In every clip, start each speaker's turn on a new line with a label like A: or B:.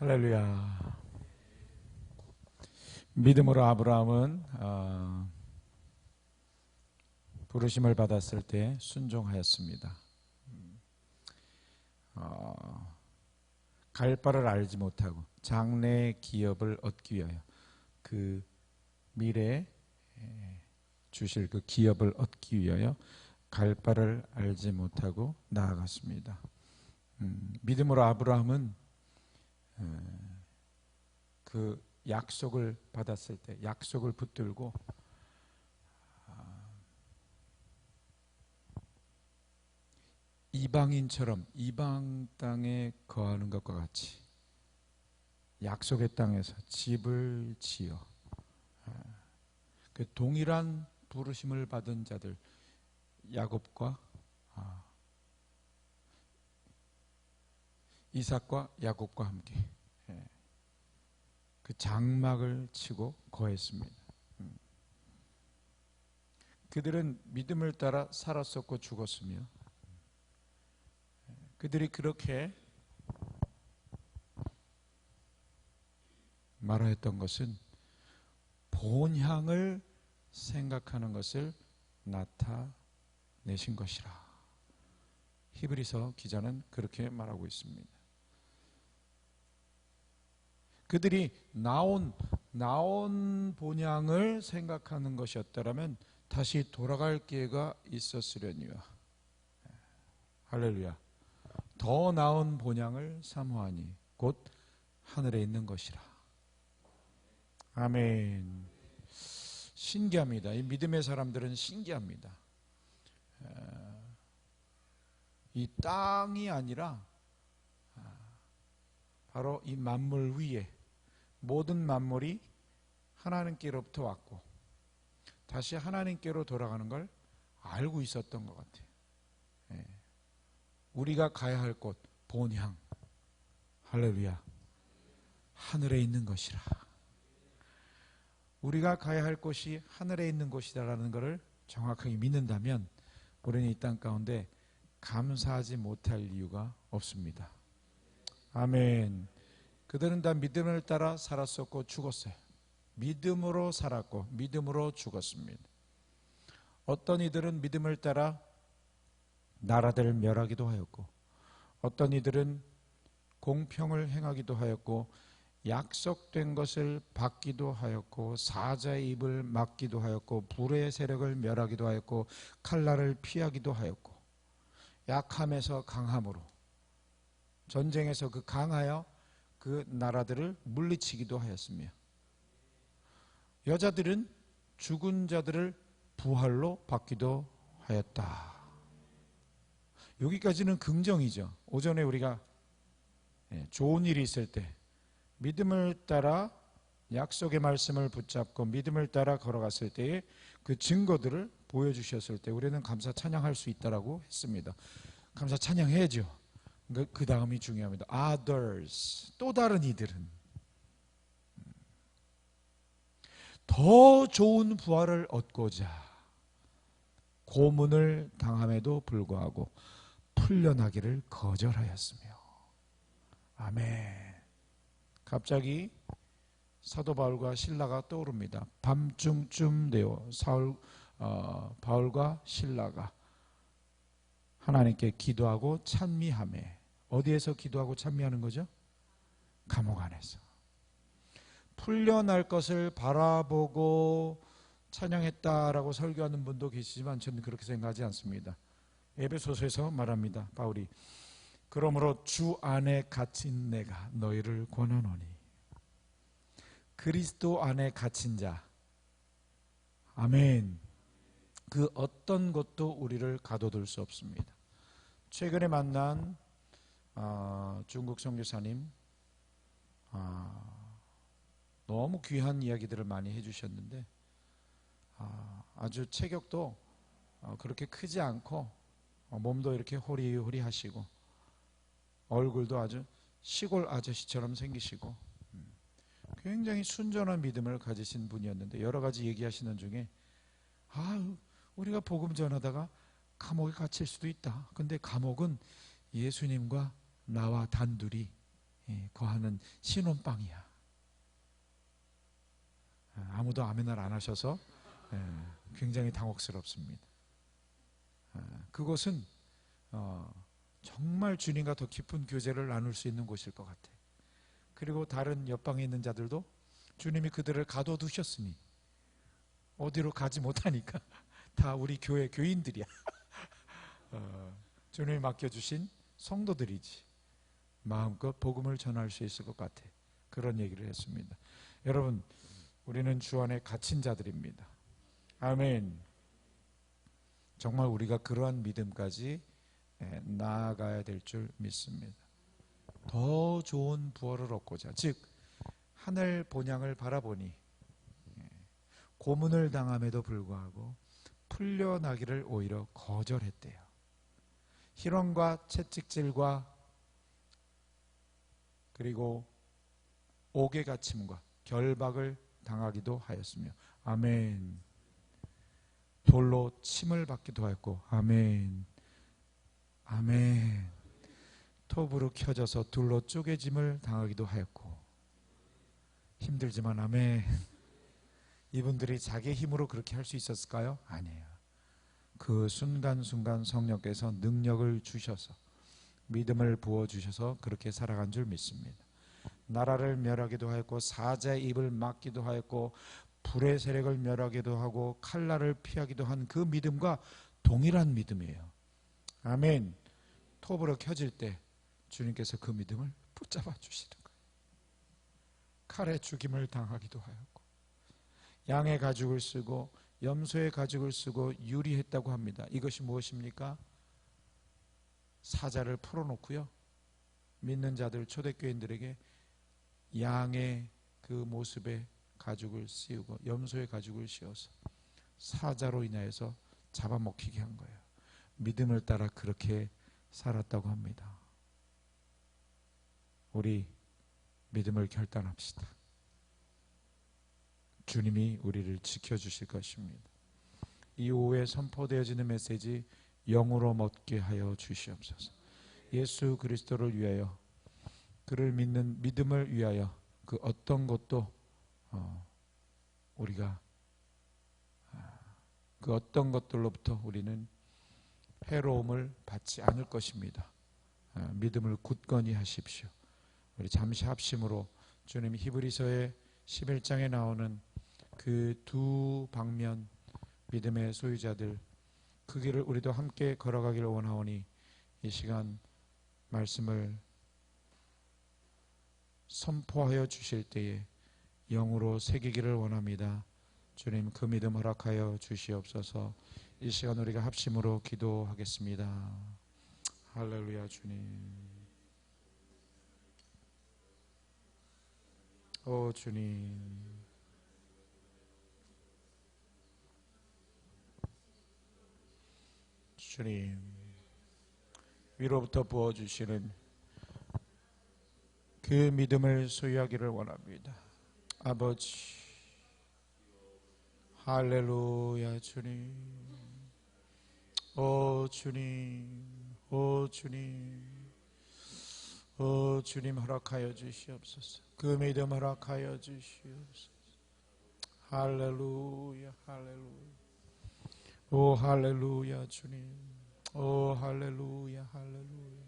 A: 할렐루야. 믿음으로 아브라함은 부르심을 받았을 때 순종하였습니다. 갈 바를 알지 못하고 장래의 기업을 얻기 위하여 그 미래에 주실 그 기업을 얻기 위하여 갈 바를 알지 못하고 나아갔습니다. 믿음으로 아브라함은 그 약속을 받았을 때 약속을 붙들고 이방인처럼 이방 땅에 거하는 것과 같이 약속의 땅에서 집을 지어 그 동일한 부르심을 받은 자들 야곱과 이삭과 야곱과 함께 그 장막을 치고 거했습니다. 그들은 믿음을 따라 살았었고 죽었으며 그들이 그렇게 말하였던 것은 본향을 생각하는 것을 나타내신 것이라. 히브리서 기자는 그렇게 말하고 있습니다. 그들이 나온 본향을 생각하는 것이었다면 다시 돌아갈 기회가 있었으려니와. 할렐루야. 더 나은 본향을 사모하니 곧 하늘에 있는 것이라. 아멘. 신기합니다. 이 믿음의 사람들은 신기합니다. 이 땅이 아니라 바로 이 만물 위에 모든 만물이 하나님께로부터 왔고 다시 하나님께로 돌아가는 걸 알고 있었던 것 같아요. 우리가 가야 할 곳 본향, 할렐루야, 하늘에 있는 것이라. 우리가 가야 할 곳이 하늘에 있는 곳이다라는 것을 정확하게 믿는다면 우리는 이 땅 가운데 감사하지 못할 이유가 없습니다. 아멘. 그들은 다 믿음을 따라 살았었고 죽었어요. 믿음으로 살았고 믿음으로 죽었습니다. 어떤 이들은 믿음을 따라 나라들을 멸하기도 하였고 어떤 이들은 공평을 행하기도 하였고 약속된 것을 받기도 하였고 사자의 입을 막기도 하였고 불의 세력을 멸하기도 하였고 칼날을 피하기도 하였고 약함에서 강함으로 전쟁에서 그 강하여 그 나라들을 물리치기도 하였으며 여자들은 죽은 자들을 부활로 받기도 하였다. 여기까지는 긍정이죠. 오전에 우리가 좋은 일이 있을 때 믿음을 따라 약속의 말씀을 붙잡고 믿음을 따라 걸어갔을 때의 그 증거들을 보여주셨을 때 우리는 감사 찬양할 수 있다라고 했습니다. 감사 찬양해야죠. 그 다음이 중요합니다. Others, 또 다른 이들은 더 좋은 부활을 얻고자 고문을 당함에도 불구하고 풀려나기를 거절하였으며. 아멘. 갑자기 사도 바울과 실라가 떠오릅니다. 밤중쯤 되어 바울과 실라가 하나님께 기도하고 찬미하며. 어디에서 기도하고 찬미하는 거죠? 감옥 안에서. 풀려날 것을 바라보고 찬양했다라고 설교하는 분도 계시지만 저는 그렇게 생각하지 않습니다. 에베소서에서 말합니다. 바울이 그러므로 주 안에 갇힌 내가 너희를 권하노니. 그리스도 안에 갇힌 자, 아멘. 그 어떤 것도 우리를 가둬둘 수 없습니다. 최근에 만난 중국 선교사님 너무 귀한 이야기들을 많이 해주셨는데 아주 체격도 그렇게 크지 않고 몸도 이렇게 호리호리하시고 얼굴도 아주 시골 아저씨처럼 생기시고 굉장히 순전한 믿음을 가지신 분이었는데 여러 가지 얘기하시는 중에 우리가 복음 전하다가 감옥에 갇힐 수도 있다. 근데 감옥은 예수님과 나와 단둘이 거하는 신혼방이야. 아무도 아멘을 안 하셔서 굉장히 당혹스럽습니다. 그곳은 정말 주님과 더 깊은 교제를 나눌 수 있는 곳일 것 같아. 그리고 다른 옆방에 있는 자들도 주님이 그들을 가둬두셨으니 어디로 가지 못하니까 다 우리 교회 교인들이야. 주님이 맡겨주신 성도들이지. 마음껏 복음을 전할 수 있을 것 같아. 그런 얘기를 했습니다. 여러분, 우리는 주 안에 갇힌 자들입니다. 아멘. 정말 우리가 그러한 믿음까지 나아가야 될 줄 믿습니다. 더 좋은 부활을 얻고자, 즉 하늘 본향을 바라보니 고문을 당함에도 불구하고 풀려나기를 오히려 거절했대요. 희롱과 채찍질과 그리고 옥에 갇힘과 결박을 당하기도 하였으며, 아멘. 돌로 침을 받기도 하였고, 아멘. 아멘. 톱으로 켜져서 둘로 쪼개짐을 당하기도 하였고, 힘들지만 아멘. 이분들이 자기 힘으로 그렇게 할 수 있었을까요? 아니에요. 그 순간순간 성령께서 능력을 주셔서 믿음을 부어주셔서 그렇게 살아간 줄 믿습니다. 나라를 멸하기도 하였고 사자의 입을 막기도 하였고 불의 세력을 멸하기도 하고 칼날을 피하기도 한 그 믿음과 동일한 믿음이에요. 아멘. 톱으로 켜질 때 주님께서 그 믿음을 붙잡아 주시는 거예요. 칼에 죽임을 당하기도 하였고 양의 가죽을 쓰고 염소의 가죽을 쓰고 유리했다고 합니다. 이것이 무엇입니까? 사자를 풀어놓고요, 믿는 자들 초대교인들에게 양의 그 모습에 가죽을 씌우고 염소의 가죽을 씌워서 사자로 인하여서 잡아먹히게 한 거예요. 믿음을 따라 그렇게 살았다고 합니다. 우리 믿음을 결단합시다. 주님이 우리를 지켜주실 것입니다. 이 오후에 선포되어지는 메시지 영으로 먹게 하여 주시옵소서. 예수 그리스도를 위하여, 그를 믿는 믿음을 위하여 그 어떤 것도 우리가 그 어떤 것들로부터 우리는 해로움을 받지 않을 것입니다. 믿음을 굳건히 하십시오. 우리 잠시 합심으로 주님 히브리서의 11장에 나오는 그 두 방면 믿음의 소유자들, 그 길을 우리도 함께 걸어가기를 원하오니 이 시간 말씀을 선포하여 주실 때에 영으로 새기기를 원합니다. 주님, 그 믿음 허락하여 주시옵소서. 이 시간 우리가 합심으로 기도하겠습니다. 할렐루야. 주님, 오 주님, 주님, 위로부터 부어주시는 그 믿음을 소유하기를 원합니다. 아버지, 할렐루야. 주님, 오 주님, 오 주님, 오 주님, 허락하여 주시옵소서. 그 믿음 허락하여 주시옵소서. 할렐루야, 할렐루야. 오 할렐루야. 주님, 오 할렐루야, 할렐루야,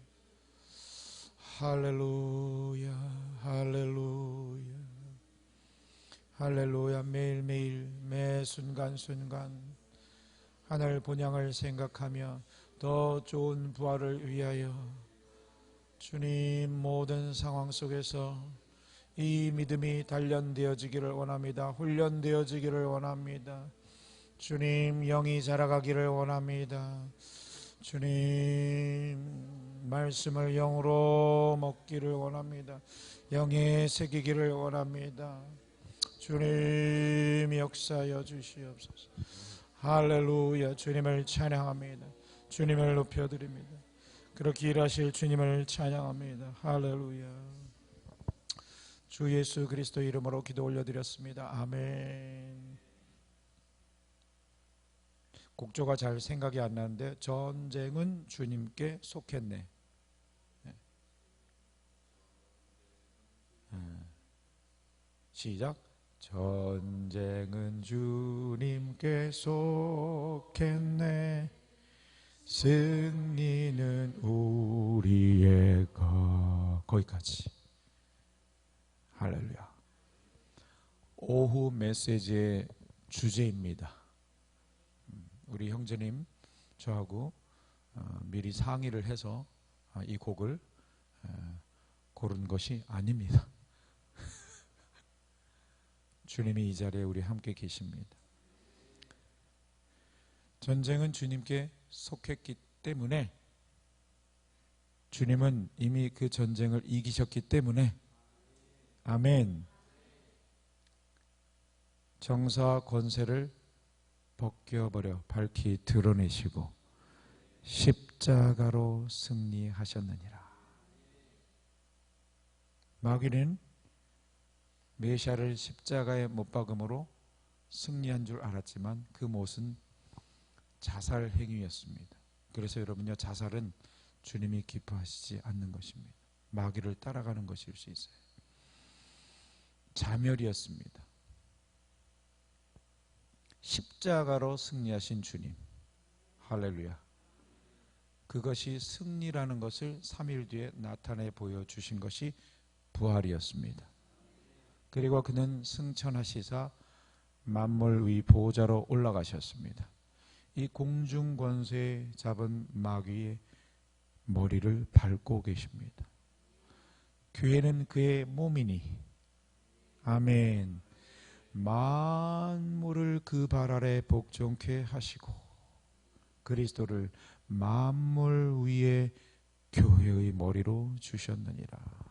A: 할렐루야, 할렐루야, 할렐루야. 매일매일 매 순간순간 하늘 본향을 생각하며 더 좋은 부활을 위하여 주님 모든 상황 속에서 이 믿음이 단련되어지기를 원합니다. 훈련되어지기를 원합니다. 주님, 영이 자라가기를 원합니다. 주님, 말씀을 영으로 먹기를 원합니다. 영에 새기기를 원합니다. 주님, 역사하여 주시옵소서. 할렐루야. 주님을 찬양합니다. 주님을 높여드립니다. 그렇게 일하실 주님을 찬양합니다. 할렐루야. 주 예수 그리스도 이름으로 기도 올려드렸습니다. 아멘. 곡조가 잘 생각이 안 나는데, 전쟁은 주님께 속했네. 시작. 전쟁은 주님께 속했네. 승리는 우리의 것. 거기까지. 할렐루야. 오후 메시지의 주제입니다. 우리 형제님 저하고 미리 상의를 해서 이 곡을 고른 것이 아닙니다. 주님이 이 자리에 우리 함께 계십니다. 전쟁은 주님께 속했기 때문에, 주님은 이미 그 전쟁을 이기셨기 때문에, 아멘. 정사와 권세를 벗겨버려 밝히 드러내시고 십자가로 승리하셨느니라. 마귀는 메시아를 십자가에 못 박음으로 승리한 줄 알았지만 그 못은 자살 행위였습니다. 그래서 여러분요, 자살은 주님이 기뻐하시지 않는 것입니다. 마귀를 따라가는 것일 수 있어요. 자멸이었습니다. 십자가로 승리하신 주님, 할렐루야. 그것이 승리라는 것을 3일 뒤에 나타내 보여주신 것이 부활이었습니다. 그리고 그는 승천하시사 만물 위 보좌로 올라가셨습니다. 이 공중 권세 잡은 마귀의 머리를 밟고 계십니다. 교회는 그의 몸이니, 아멘. 만물을 그 발 아래 복종케 하시고 그리스도를 만물 위에 교회의 머리로 주셨느니라.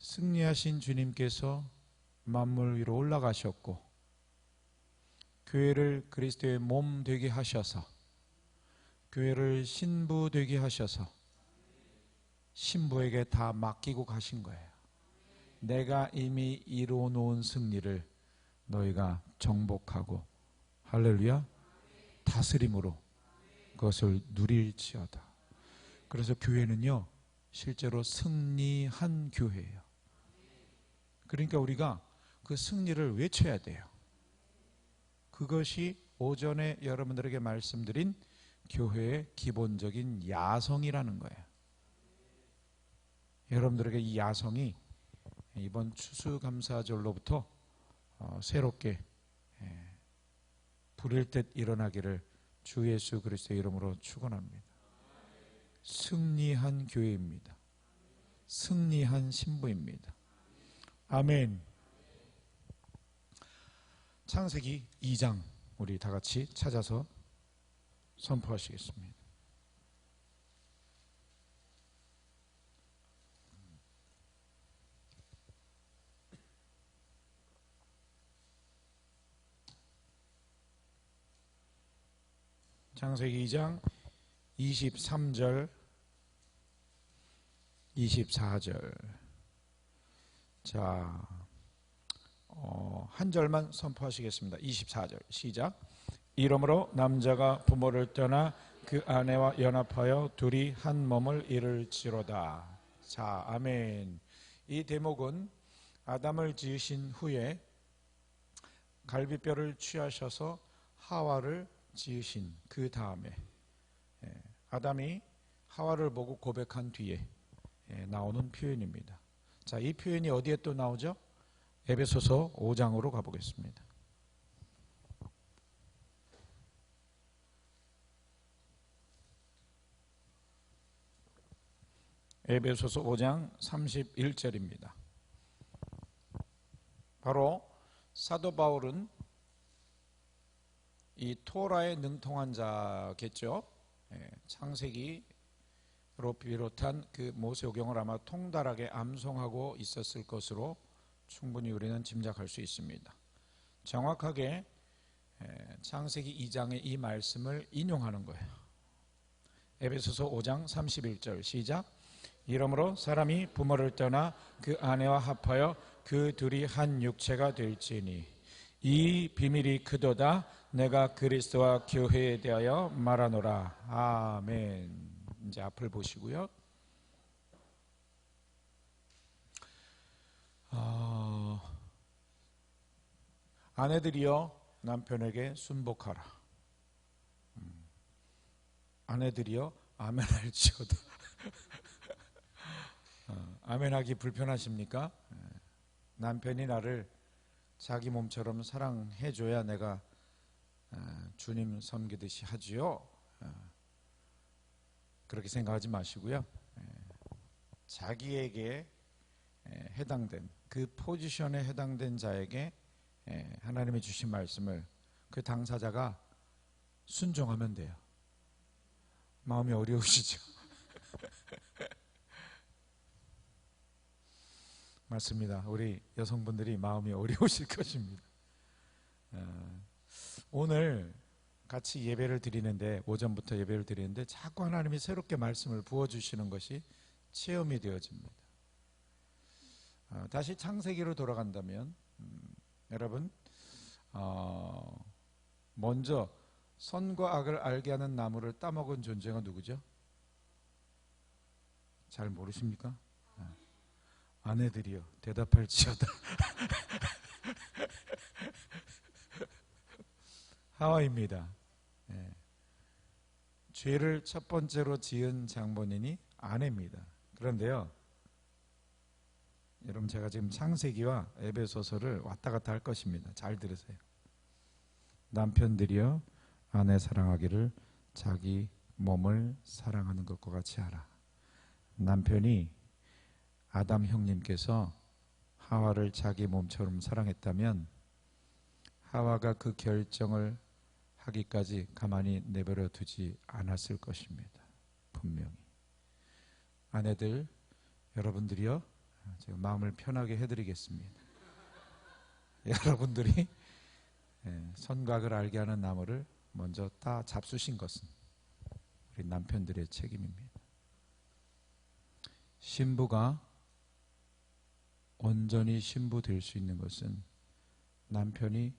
A: 승리하신 주님께서 만물 위로 올라가셨고 교회를 그리스도의 몸 되게 하셔서, 교회를 신부 되게 하셔서 신부에게 다 맡기고 가신 거예요. 내가 이미 이루어 놓은 승리를 너희가 정복하고, 할렐루야, 다스림으로 그것을 누릴지어다. 그래서 교회는요, 실제로 승리한 교회예요. 그러니까 우리가 그 승리를 외쳐야 돼요. 그것이 오전에 여러분들에게 말씀드린 교회의 기본적인 야성이라는 거예요. 여러분들에게 이 야성이 이번 추수감사절로부터 새롭게 부릴 듯 일어나기를 주 예수 그리스도의 이름으로 축원합니다. 승리한 교회입니다. 승리한 신부입니다. 아멘. 창세기 2장 우리 다 같이 찾아서 선포하시겠습니다. 창세기 2장 23절 24절. 자, 한 절만 선포하시겠습니다. 24절 시작. 이러므로 남자가 부모를 떠나 그 아내와 연합하여 둘이 한 몸을 이룰지로다. 자, 아멘. 이 대목은 아담을 지으신 후에 갈비뼈를 취하셔서 하와를 지으신 그 다음에 아담이 하와를 보고 고백한 뒤에 나오는 표현입니다. 자, 이 표현이 어디에 또 나오죠? 에베소서 5장으로 가보겠습니다. 에베소서 5장 31절입니다. 바로 사도 바울은 이 토라에 능통한 자겠죠. 창세기로 비롯한 그 모세오경을 아마 통달하게 암송하고 있었을 것으로 충분히 우리는 짐작할 수 있습니다. 정확하게 창세기 2장의 이 말씀을 인용하는 거예요. 에베소서 5장 31절 시작. 이러므로 사람이 부모를 떠나 그 아내와 합하여 그 둘이 한 육체가 될지니 이 비밀이 크도다. 내가 그리스도와 교회에 대하여 말하노라. 아멘. 이제 앞을 보시고요. 아내들이여 남편에게 순복하라. 아내들이여 아멘할지어다. 아멘하기 불편하십니까? 남편이 나를 자기 몸처럼 사랑해줘야 내가 주님 섬기듯이 하지요. 그렇게 생각하지 마시고요. 자기에게 해당된 그 포지션에 해당된 자에게 하나님이 주신 말씀을 그 당사자가 순종하면 돼요. 마음이 어려우시죠? 맞습니다. 우리 여성분들이 마음이 어려우실 것입니다. 오늘 같이 예배를 드리는데, 오전부터 예배를 드리는데 자꾸 하나님이 새롭게 말씀을 부어주시는 것이 체험이 되어집니다. 다시 창세기로 돌아간다면 여러분, 먼저 선과 악을 알게 하는 나무를 따먹은 존재가 누구죠? 잘 모르십니까? 아내들이요 대답할지어다. 하와입니다. 죄를 첫 번째로 지은 장본인이 아내입니다. 그런데요, 여러분, 제가 지금 창세기와 에베소서를 왔다 갔다 할 것입니다. 잘 들으세요. 남편들이여 아내 사랑하기를 자기 몸을 사랑하는 것과 같이 하라. 남편이 아담 형님께서 하와를 자기 몸처럼 사랑했다면 하와가 그 결정을 하기까지 가만히 내버려 두지 않았을 것입니다. 분명히. 아내들, 여러분들이요, 제가 마음을 편하게 해드리겠습니다. 여러분들이 선각을 알게 하는 나무를 먼저 다 잡수신 것은 우리 남편들의 책임입니다. 신부가 온전히 신부 될 수 있는 것은 남편이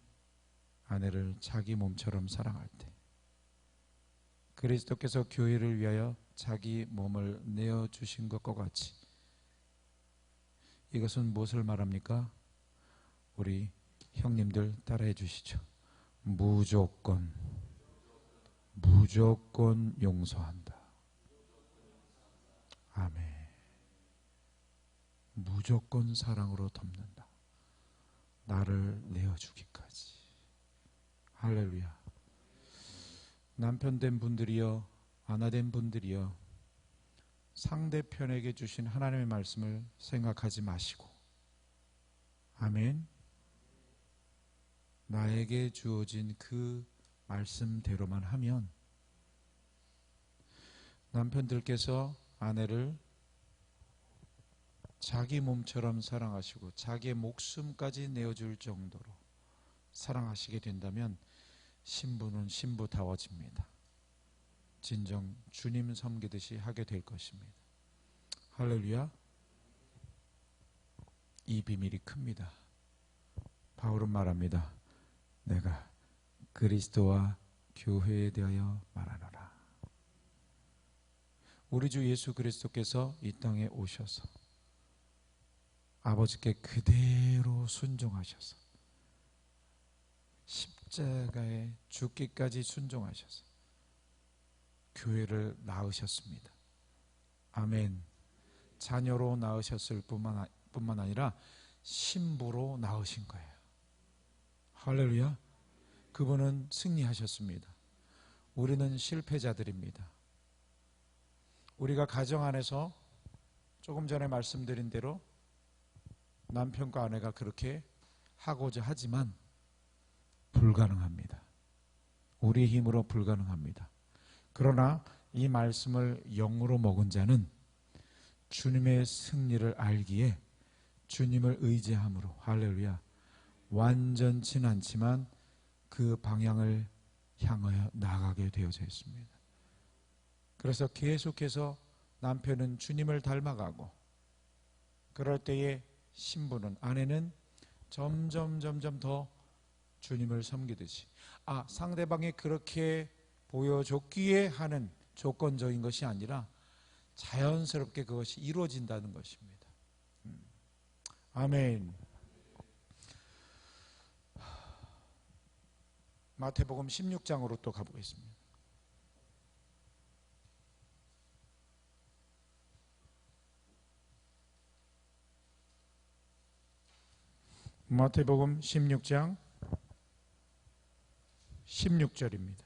A: 아내를 자기 몸처럼 사랑할 때, 그리스도께서 교회를 위하여 자기 몸을 내어주신 것과 같이, 이것은 무엇을 말합니까? 우리 형님들 따라해 주시죠. 무조건 용서한다. 아멘. 무조건 사랑으로 덮는다. 나를 내어주기까지. 할렐루야. 남편 된 분들이여, 아내 된 분들이여, 상대편에게 주신 하나님의 말씀을 생각하지 마시고, 아멘, 나에게 주어진 그 말씀대로만 하면 남편들께서 아내를 자기 몸처럼 사랑하시고 자기의 목숨까지 내어줄 정도로 사랑하시게 된다면 신부는 신부다워집니다. 진정 주님 섬기듯이 하게 될 것입니다. 할렐루야. 이 비밀이 큽니다. 바울은 말합니다. 내가 그리스도와 교회에 대하여 말하노라. 우리 주 예수 그리스도께서 이 땅에 오셔서 아버지께 그대로 순종하셔서 십자가에 죽기까지 순종하셔서 교회를 낳으셨습니다. 아멘. 자녀로 낳으셨을 뿐만 아니라 신부로 낳으신 거예요. 할렐루야. 그분은 승리하셨습니다. 우리는 실패자들입니다. 우리가 가정 안에서 조금 전에 말씀드린 대로 남편과 아내가 그렇게 하고자 하지만 불가능합니다. 우리의 힘으로 불가능합니다. 그러나 이 말씀을 영으로 먹은 자는 주님의 승리를 알기에 주님을 의지함으로, 할렐루야, 완전치는 않지만 그 방향을 향하여 나가게 되어져 있습니다. 그래서 계속해서 남편은 주님을 닮아가고, 그럴 때에 신부는, 아내는 점점 더 주님을 섬기듯이, 상대방이 그렇게 보여줬기에 하는 조건적인 것이 아니라 자연스럽게 그것이 이루어진다는 것입니다. 아멘. 마태복음 16장으로 또 가보겠습니다. 마태복음 16장 16절입니다.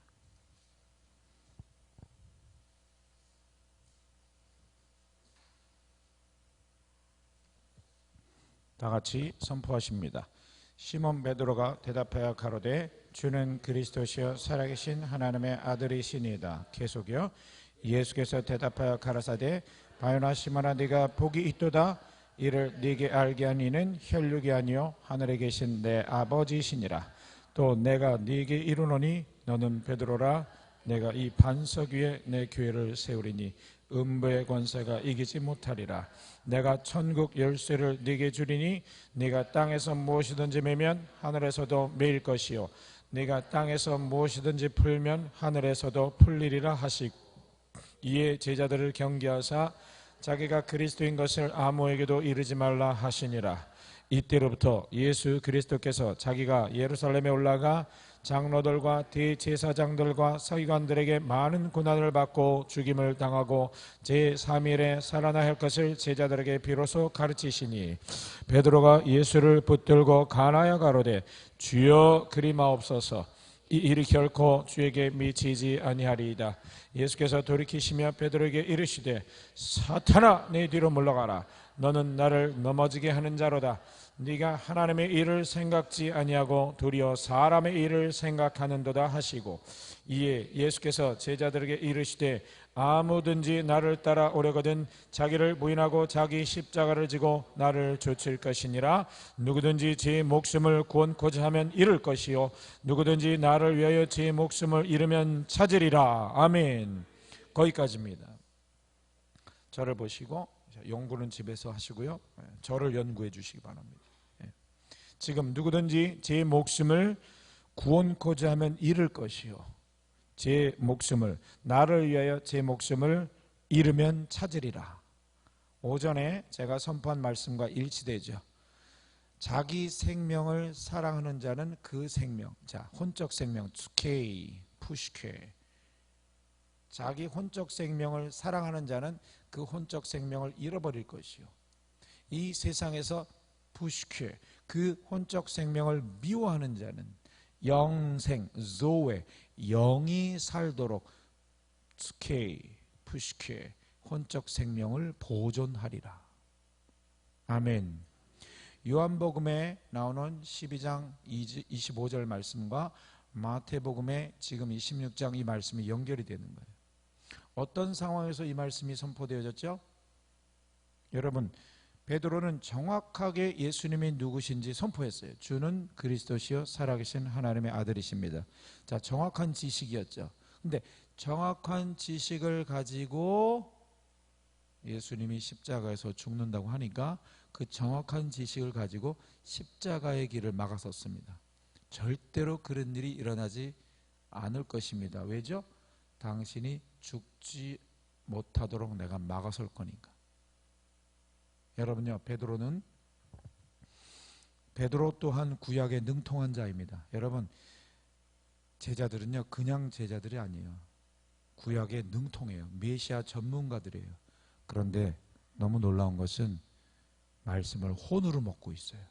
A: 다 같이 선포하십니다. 시몬 베드로가 대답하여 가로되 주는 그리스도시요 살아계신 하나님의 아들이시니이다. 계속이요. 예수께서 대답하여 가라사대 바요나 시몬아 네가 복이 있도다. 이를 네게 알게 한 이는 혈육이 아니요 하늘에 계신 내 아버지시니라. 또 내가 네게 이르노니 너는 베드로라. 내가 이 반석 위에 내 교회를 세우리니 음부의 권세가 이기지 못하리라. 내가 천국 열쇠를 네게 주리니 네가 땅에서 무엇이든지 매면 하늘에서도 매일 것이요 네가 땅에서 무엇이든지 풀면 하늘에서도 풀리리라 하시고 이에 제자들을 경계하사 자기가 그리스도인 것을 아무에게도 이르지 말라 하시니라. 이때로부터 예수 그리스도께서 자기가 예루살렘에 올라가 장로들과 대제사장들과 서기관들에게 많은 고난을 받고 죽임을 당하고 제3일에 살아나 할 것을 제자들에게 비로소 가르치시니 베드로가 예수를 붙들고 가나야 가로되 주여 그리 마옵소서. 이 일이 결코 주에게 미치지 아니하리이다. 예수께서 돌이키시며 베드로에게 이르시되 사탄아 내 뒤로 물러가라. 너는 나를 넘어지게 하는 자로다. 네가 하나님의 일을 생각지 아니하고 도리어 사람의 일을 생각하는도다 하시고 이에 예수께서 제자들에게 이르시되 아무든지 나를 따라 오려거든 자기를 부인하고 자기 십자가를 지고 나를 좇을 것이니라. 누구든지 제 목숨을 구원코자 하면 잃을 것이요 누구든지 나를 위하여 제 목숨을 잃으면 찾으리라. 아멘. 거기까지입니다. 저를 보시고 연구는 집에서 하시고요. 저를 연구해 주시기 바랍니다. 지금 누구든지 제 목숨을 구원코자 하면 잃을 것이요 제 목숨을 나를 위하여 제 목숨을 잃으면 찾으리라. 오전에 제가 선포한 말씀과 일치되죠. 자기 생명을 사랑하는 자는 그 생명, 자 혼적 생명, 투케이, 푸시케. 자기 혼적 생명을 사랑하는 자는 그 혼적 생명을 잃어버릴 것이요 이 세상에서 푸시케, 그 혼적 생명을 미워하는 자는 영생, 조에, 영이 살도록 스케이, 푸시케, 혼적 생명을 보존하리라. 아멘. 요한복음에 나오는 12장 25절 말씀과 마태복음에 지금 26장 이 말씀이 연결이 되는 거예요. 어떤 상황에서 이 말씀이 선포되어졌죠? 여러분, 베드로는 정확하게 예수님이 누구신지 선포했어요. 주는 그리스도시요 살아계신 하나님의 아들이십니다. 자, 정확한 지식이었죠. 근데 정확한 지식을 가지고 예수님이 십자가에서 죽는다고 하니까 그 정확한 지식을 가지고 십자가의 길을 막아섰습니다. 절대로 그런 일이 일어나지 않을 것입니다. 왜죠? 당신이 죽지 못하도록 내가 막아설 거니까. 여러분요, 베드로 또한 구약에 능통한 자입니다. 여러분, 제자들은요 그냥 제자들이 아니에요. 구약에 능통해요. 메시아 전문가들이에요. 그런데 너무 놀라운 것은 말씀을 혼으로 먹고 있어요.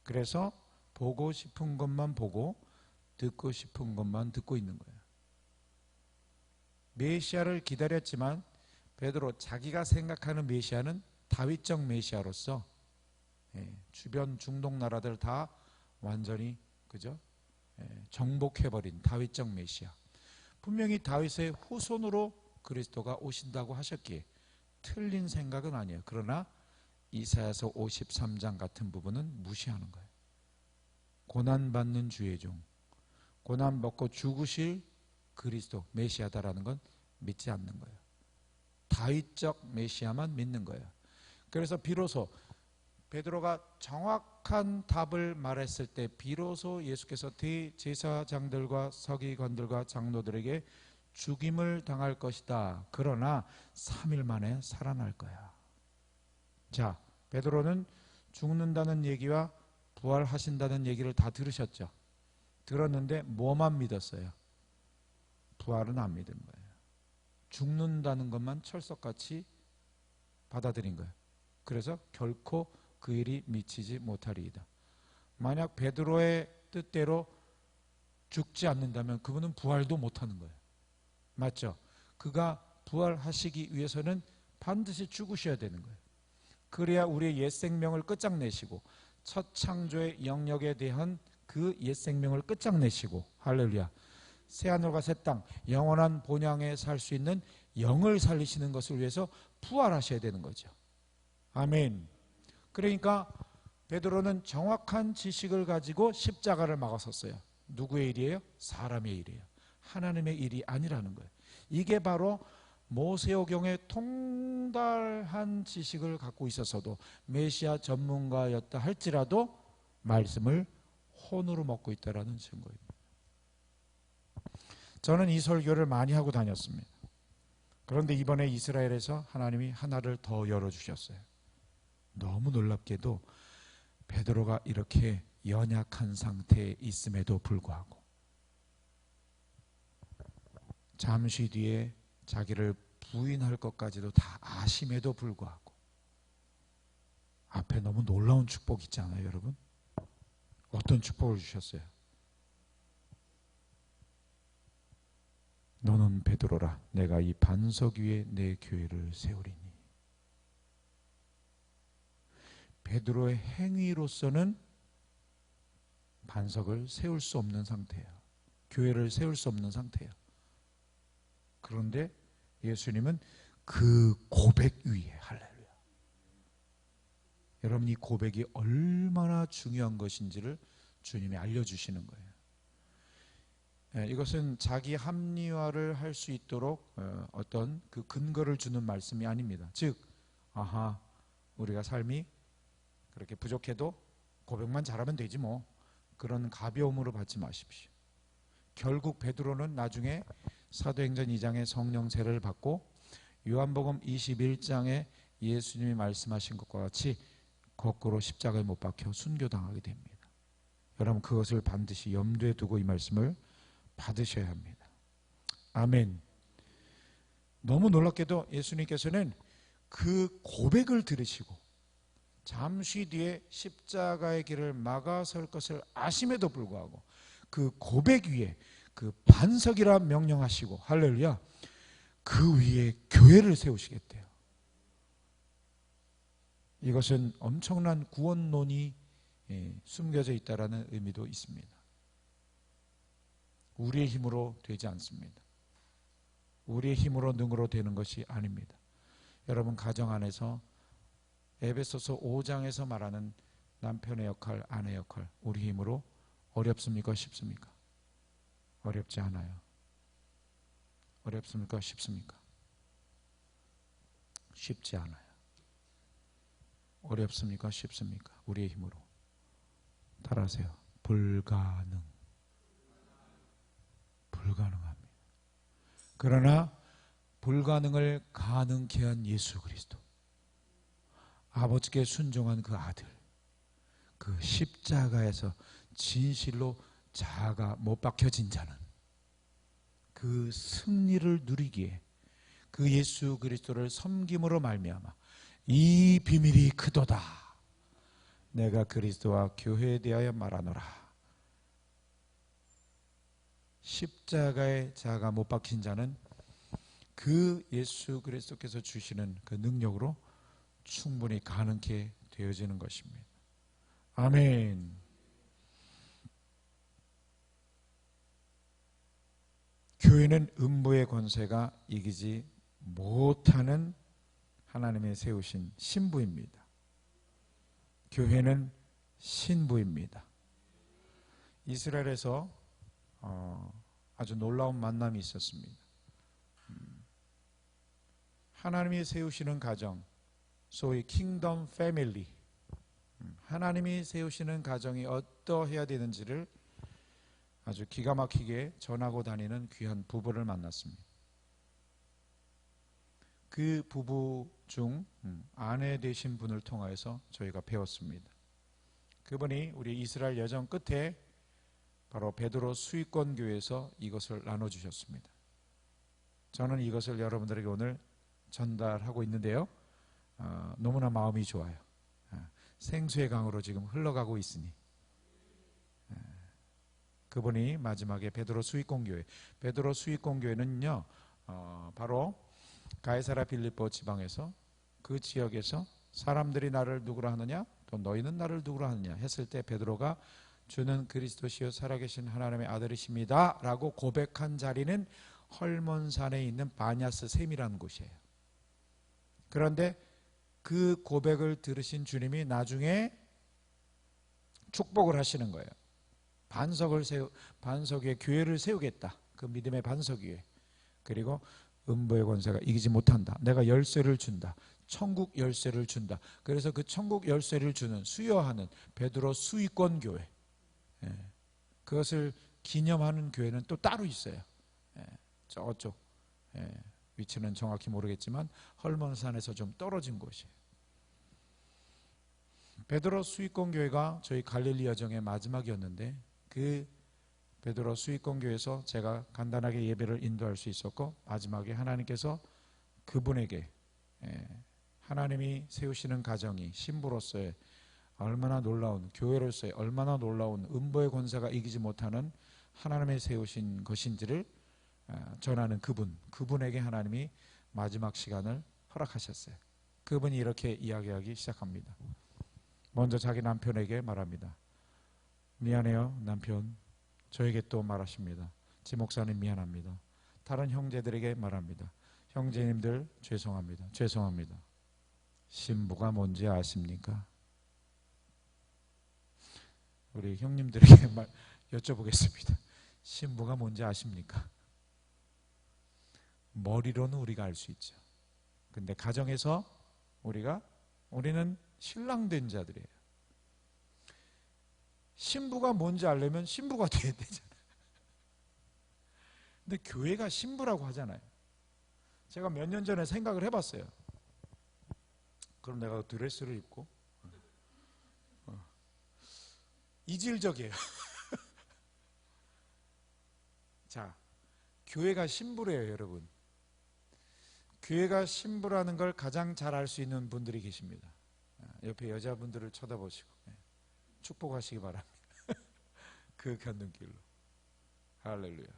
A: 그래서 보고 싶은 것만 보고 듣고 싶은 것만 듣고 있는 거예요. 메시아를 기다렸지만 베드로 자기가 생각하는 메시아는 다윗적 메시아로서 주변 중동 나라들 다 완전히 그죠? 정복해버린 다윗적 메시아. 분명히 다윗의 후손으로 그리스도가 오신다고 하셨기에 틀린 생각은 아니에요. 그러나 이사야서 53장 같은 부분은 무시하는 거예요. 고난받는 주의 종, 고난 받고 죽으실 그리스도 메시아다라는 건 믿지 않는 거예요. 다윗적 메시아만 믿는 거예요. 그래서 비로소 베드로가 정확한 답을 말했을 때 비로소 예수께서 대제사장들과 서기관들과 장로들에게 죽임을 당할 것이다. 그러나 3일 만에 살아날 거야. 자, 베드로는 죽는다는 얘기와 부활하신다는 얘기를 다 들으셨죠? 들었는데 뭐만 믿었어요? 부활은 안 믿은 거예요. 죽는다는 것만 철석같이 받아들인 거예요. 그래서 결코 그 일이 미치지 못하리이다. 만약 베드로의 뜻대로 죽지 않는다면 그분은 부활도 못하는 거예요. 맞죠? 그가 부활하시기 위해서는 반드시 죽으셔야 되는 거예요. 그래야 우리의 옛 생명을 끝장내시고 첫 창조의 영역에 대한 그 옛 생명을 끝장내시고, 할렐루야, 새하늘과 새 땅, 영원한 본향에 살 수 있는 영을 살리시는 것을 위해서 부활하셔야 되는 거죠. 아멘. 그러니까 베드로는 정확한 지식을 가지고 십자가를 막았었어요. 누구의 일이에요? 사람의 일이에요. 하나님의 일이 아니라는 거예요. 이게 바로 모세오경에 통달한 지식을 갖고 있어서도 메시아 전문가였다 할지라도 말씀을 혼으로 먹고 있다는 증거입니다. 저는 이 설교를 많이 하고 다녔습니다. 그런데 이번에 이스라엘에서 하나님이 하나를 더 열어주셨어요. 너무 놀랍게도 베드로가 이렇게 연약한 상태에 있음에도 불구하고 잠시 뒤에 자기를 부인할 것까지도 다 아심에도 불구하고 앞에 너무 놀라운 축복 있지 않아요, 여러분? 어떤 축복을 주셨어요? 너는 베드로라, 내가 이 반석 위에 내 교회를 세우리니. 베드로의 행위로서는 반석을 세울 수 없는 상태예요. 교회를 세울 수 없는 상태예요. 그런데 예수님은 그 고백 위에, 할렐루야, 여러분, 이 고백이 얼마나 중요한 것인지를 주님이 알려주시는 거예요. 이것은 자기 합리화를 할 수 있도록 어떤 그 근거를 주는 말씀이 아닙니다. 즉, 우리가 삶이 그렇게 부족해도 고백만 잘하면 되지 뭐, 그런 가벼움으로 받지 마십시오. 결국 베드로는 나중에 사도행전 2장의 성령 세례를 받고 요한복음 21장에 예수님이 말씀하신 것과 같이 거꾸로 십자가에 못 박혀 순교당하게 됩니다. 여러분, 그것을 반드시 염두에 두고 이 말씀을 받으셔야 합니다. 아멘. 너무 놀랍게도 예수님께서는 그 고백을 들으시고 잠시 뒤에 십자가의 길을 막아설 것을 아심에도 불구하고 그 고백 위에 그 반석이라 명령하시고, 할렐루야, 그 위에 교회를 세우시겠대요. 이것은 엄청난 구원론이 숨겨져 있다는 의미도 있습니다. 우리의 힘으로 되지 않습니다. 우리의 힘으로 능으로 되는 것이 아닙니다. 여러분, 가정 안에서 에베소서 5장에서 말하는 남편의 역할, 아내의 역할, 우리 힘으로 어렵습니까? 쉽습니까? 어렵지 않아요. 어렵습니까? 쉽습니까? 쉽지 않아요. 어렵습니까? 쉽습니까? 우리의 힘으로. 따라하세요. 불가능합니다. 그러나 불가능을 가능케 한 예수 그리스도, 아버지께 순종한 그 아들, 그 십자가에서 진실로 자아가 못 박혀진 자는 그 승리를 누리기에 그 예수 그리스도를 섬김으로 말미암아 이 비밀이 크도다. 내가 그리스도와 교회에 대하여 말하노라. 십자가에 자아가 못 박힌 자는 그 예수 그리스도께서 주시는 그 능력으로 충분히 가능케 되어지는 것입니다. 아멘. 교회는 음부의 권세가 이기지 못하는 하나님의 세우신 신부입니다. 교회는 신부입니다. 이스라엘에서 아주 놀라운 만남이 있었습니다. 하나님이 세우시는 가정, 소위 킹덤 패밀리, 하나님이 세우시는 가정이 어떠해야 되는지를 아주 기가 막히게 전하고 다니는 귀한 부부를 만났습니다. 그 부부 중 아내 되신 분을 통하여서 저희가 배웠습니다. 그분이 우리 이스라엘 여정 끝에 바로 베드로 수익권 교회에서 이것을 나눠주셨습니다. 저는 이것을 여러분들에게 오늘 전달하고 있는데요. 너무나 마음이 좋아요. 생수의 강으로 지금 흘러가고 있으니 그분이 마지막에 베드로 수익권 교회, 베드로 수익권 교회는요, 바로 가이사랴 빌립보 지방에서 그 지역에서 사람들이 나를 누구라 하느냐, 또 너희는 나를 누구라 하느냐 했을 때 베드로가 주는 그리스도시요 살아계신 하나님의 아들이십니다 라고 고백한 자리는 헐몬산에 있는 바냐스 샘이라는 곳이에요. 그런데 그 고백을 들으신 주님이 나중에 축복을 하시는 거예요. 반석 위에 교회를 세우겠다. 그 믿음의 반석 위에. 그리고 음부의 권세가 이기지 못한다. 내가 열쇠를 준다. 천국 열쇠를 준다. 그래서 그 천국 열쇠를 주는, 수여하는 베드로 수익권 교회, 그것을 기념하는 교회는 또 따로 있어요. 저쪽, 위치는 정확히 모르겠지만 헐몬산에서 좀 떨어진 곳이에요. 베드로 수익권 교회가 저희 갈릴리 여정의 마지막이었는데, 그 베드로 수익권 교회에서 제가 간단하게 예배를 인도할 수 있었고, 마지막에 하나님께서 그분에게 하나님이 세우시는 가정이 신부로서의 얼마나 놀라운, 교회로서의 얼마나 놀라운 음보의 권세가 이기지 못하는 하나님의 세우신 것인지를 전하는 그분에게 하나님이 마지막 시간을 허락하셨어요. 그분이 이렇게 이야기하기 시작합니다. 먼저 자기 남편에게 말합니다. 미안해요, 남편. 저에게 또 말하십니다. 지 목사님 미안합니다. 다른 형제들에게 말합니다. 형제님들 죄송합니다. 죄송합니다. 신부가 뭔지 아십니까? 우리 형님들에게 여쭤보겠습니다. 신부가 뭔지 아십니까? 머리로는 우리가 알 수 있죠. 근데 가정에서 우리는 신랑 된 자들이에요. 신부가 뭔지 알려면 신부가 돼야 되잖아요. 근데 교회가 신부라고 하잖아요. 제가 몇 년 전에 생각을 해봤어요. 그럼 내가 드레스를 입고 이질적이에요. 자, 교회가 신부래요, 여러분. 교회가 신부라는 걸 가장 잘 알 수 있는 분들이 계십니다. 옆에 여자분들을 쳐다보시고 축복하시기 바랍니다. 그 견눈길로. 할렐루야.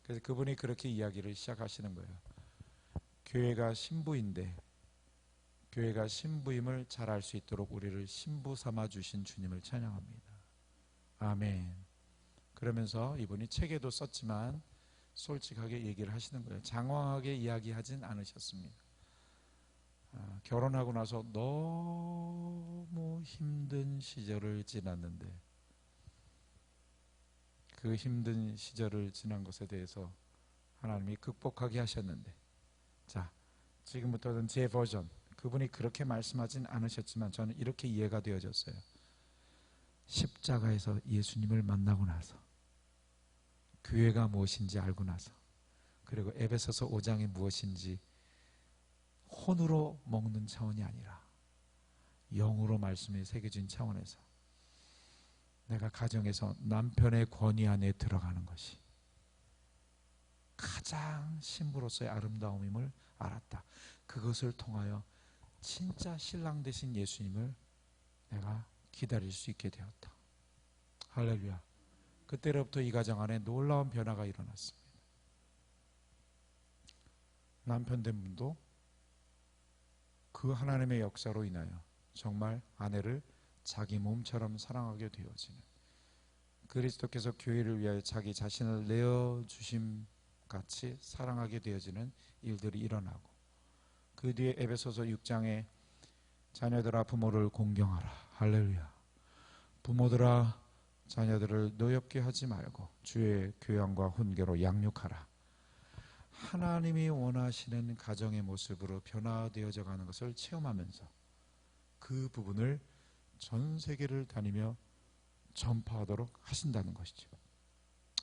A: 그래서 그분이 그렇게 이야기를 시작하시는 거예요. 교회가 신부인데, 교회가 신부임을 잘 알 수 있도록 우리를 신부 삼아 주신 주님을 찬양합니다. 아멘. 그러면서 이분이 책에도 썼지만 솔직하게 얘기를 하시는 거예요. 장황하게 이야기하진 않으셨습니다. 결혼하고 나서 너무 힘든 시절을 지났는데, 그 힘든 시절을 지난 것에 대해서 하나님이 극복하게 하셨는데, 자, 지금부터는 제 버전, 그분이 그렇게 말씀하진 않으셨지만 저는 이렇게 이해가 되어졌어요. 십자가에서 예수님을 만나고 나서, 교회가 무엇인지 알고 나서, 그리고 에베소서 5장이 무엇인지 혼으로 먹는 차원이 아니라 영으로 말씀에 새겨진 차원에서 내가 가정에서 남편의 권위 안에 들어가는 것이 가장 신부로서의 아름다움임을 알았다. 그것을 통하여 진짜 신랑 되신 예수님을 내가 기다릴 수 있게 되었다. 할렐루야. 그때로부터 이 가정 안에 놀라운 변화가 일어났습니다. 남편 된 분도 그 하나님의 역사로 인하여 정말 아내를 자기 몸처럼 사랑하게 되어지는, 그리스도께서 교회를 위하여 자기 자신을 내어주심 같이 사랑하게 되어지는 일들이 일어나고, 그 뒤에 에베소서 6장에 자녀들아 부모를 공경하라. 할렐루야. 부모들아 자녀들을 노엽게 하지 말고 주의 교양과 훈계로 양육하라. 하나님이 원하시는 가정의 모습으로 변화되어져 가는 것을 체험하면서 그 부분을 전 세계를 다니며 전파하도록 하신다는 것이죠.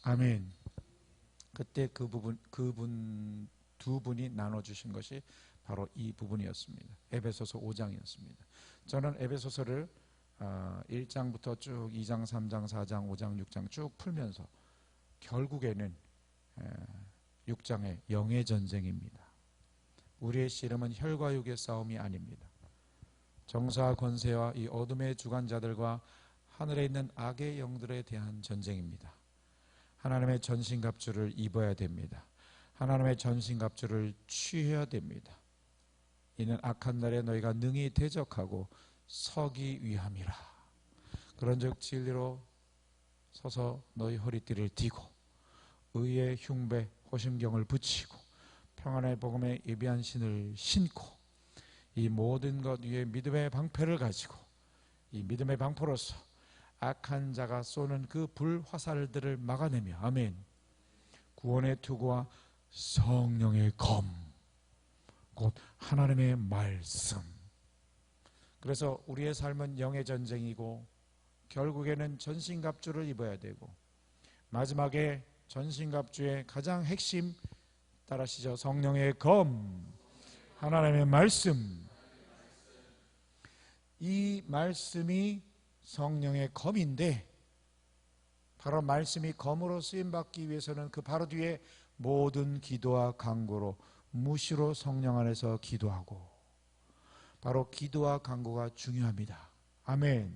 A: 아멘. 그때 그분 두 분이 나눠주신 것이 바로 이 부분이었습니다. 에베소서 5장이었습니다. 저는 에베소서를 1장부터 쭉 2장, 3장, 4장, 5장, 6장 쭉 풀면서 결국에는 6장의 영의 전쟁입니다. 우리의 씨름은 혈과 육의 싸움이 아닙니다. 정사와 권세와 이 어둠의 주관자들과 하늘에 있는 악의 영들에 대한 전쟁입니다. 하나님의 전신갑주를 입어야 됩니다. 하나님의 전신갑주를 취해야 됩니다. 이는 악한 날에 너희가 능히 대적하고 서기 위함이라. 그런즉 진리로 서서 너희 허리띠를 띠고 의의 흉배 호심경을 붙이고 평안의 복음에 예비한 신을 신고 이 모든 것 위에 믿음의 방패를 가지고 이 믿음의 방패로서 악한 자가 쏘는 그 불화살들을 막아내며 아멘. 구원의 투구와 성령의 검, 곧 하나님의 말씀. 그래서 우리의 삶은 영의 전쟁이고 결국에는 전신갑주를 입어야 되고 마지막에 전신갑주의 가장 핵심 따라하시죠. 성령의 검, 하나님의 말씀. 이 말씀이 성령의 검인데 바로 말씀이 검으로 쓰임받기 위해서는 그 바로 뒤에 모든 기도와 간구로 무시로 성령 안에서 기도하고 바로 기도와 간구가 중요합니다. 아멘.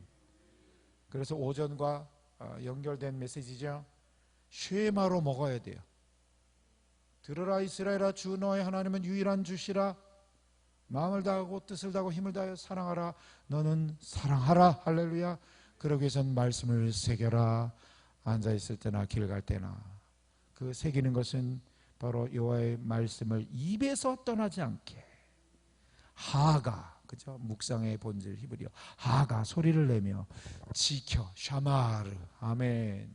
A: 그래서 오전과 연결된 메시지죠. 쉐마로 먹어야 돼요. 들으라 이스라엘아, 주 너의 하나님은 유일한 주시라. 마음을 다하고 뜻을 다하고 힘을 다하여 사랑하라. 너는 사랑하라. 할렐루야. 그러기 위해서는 말씀을 새겨라. 앉아있을 때나 길 갈 때나. 그 새기는 것은 바로 여호와의 말씀을 입에서 떠나지 않게 하가, 그죠? 묵상의 본질 히브리어 하가 소리를 내며 지켜 샤마르. 아멘.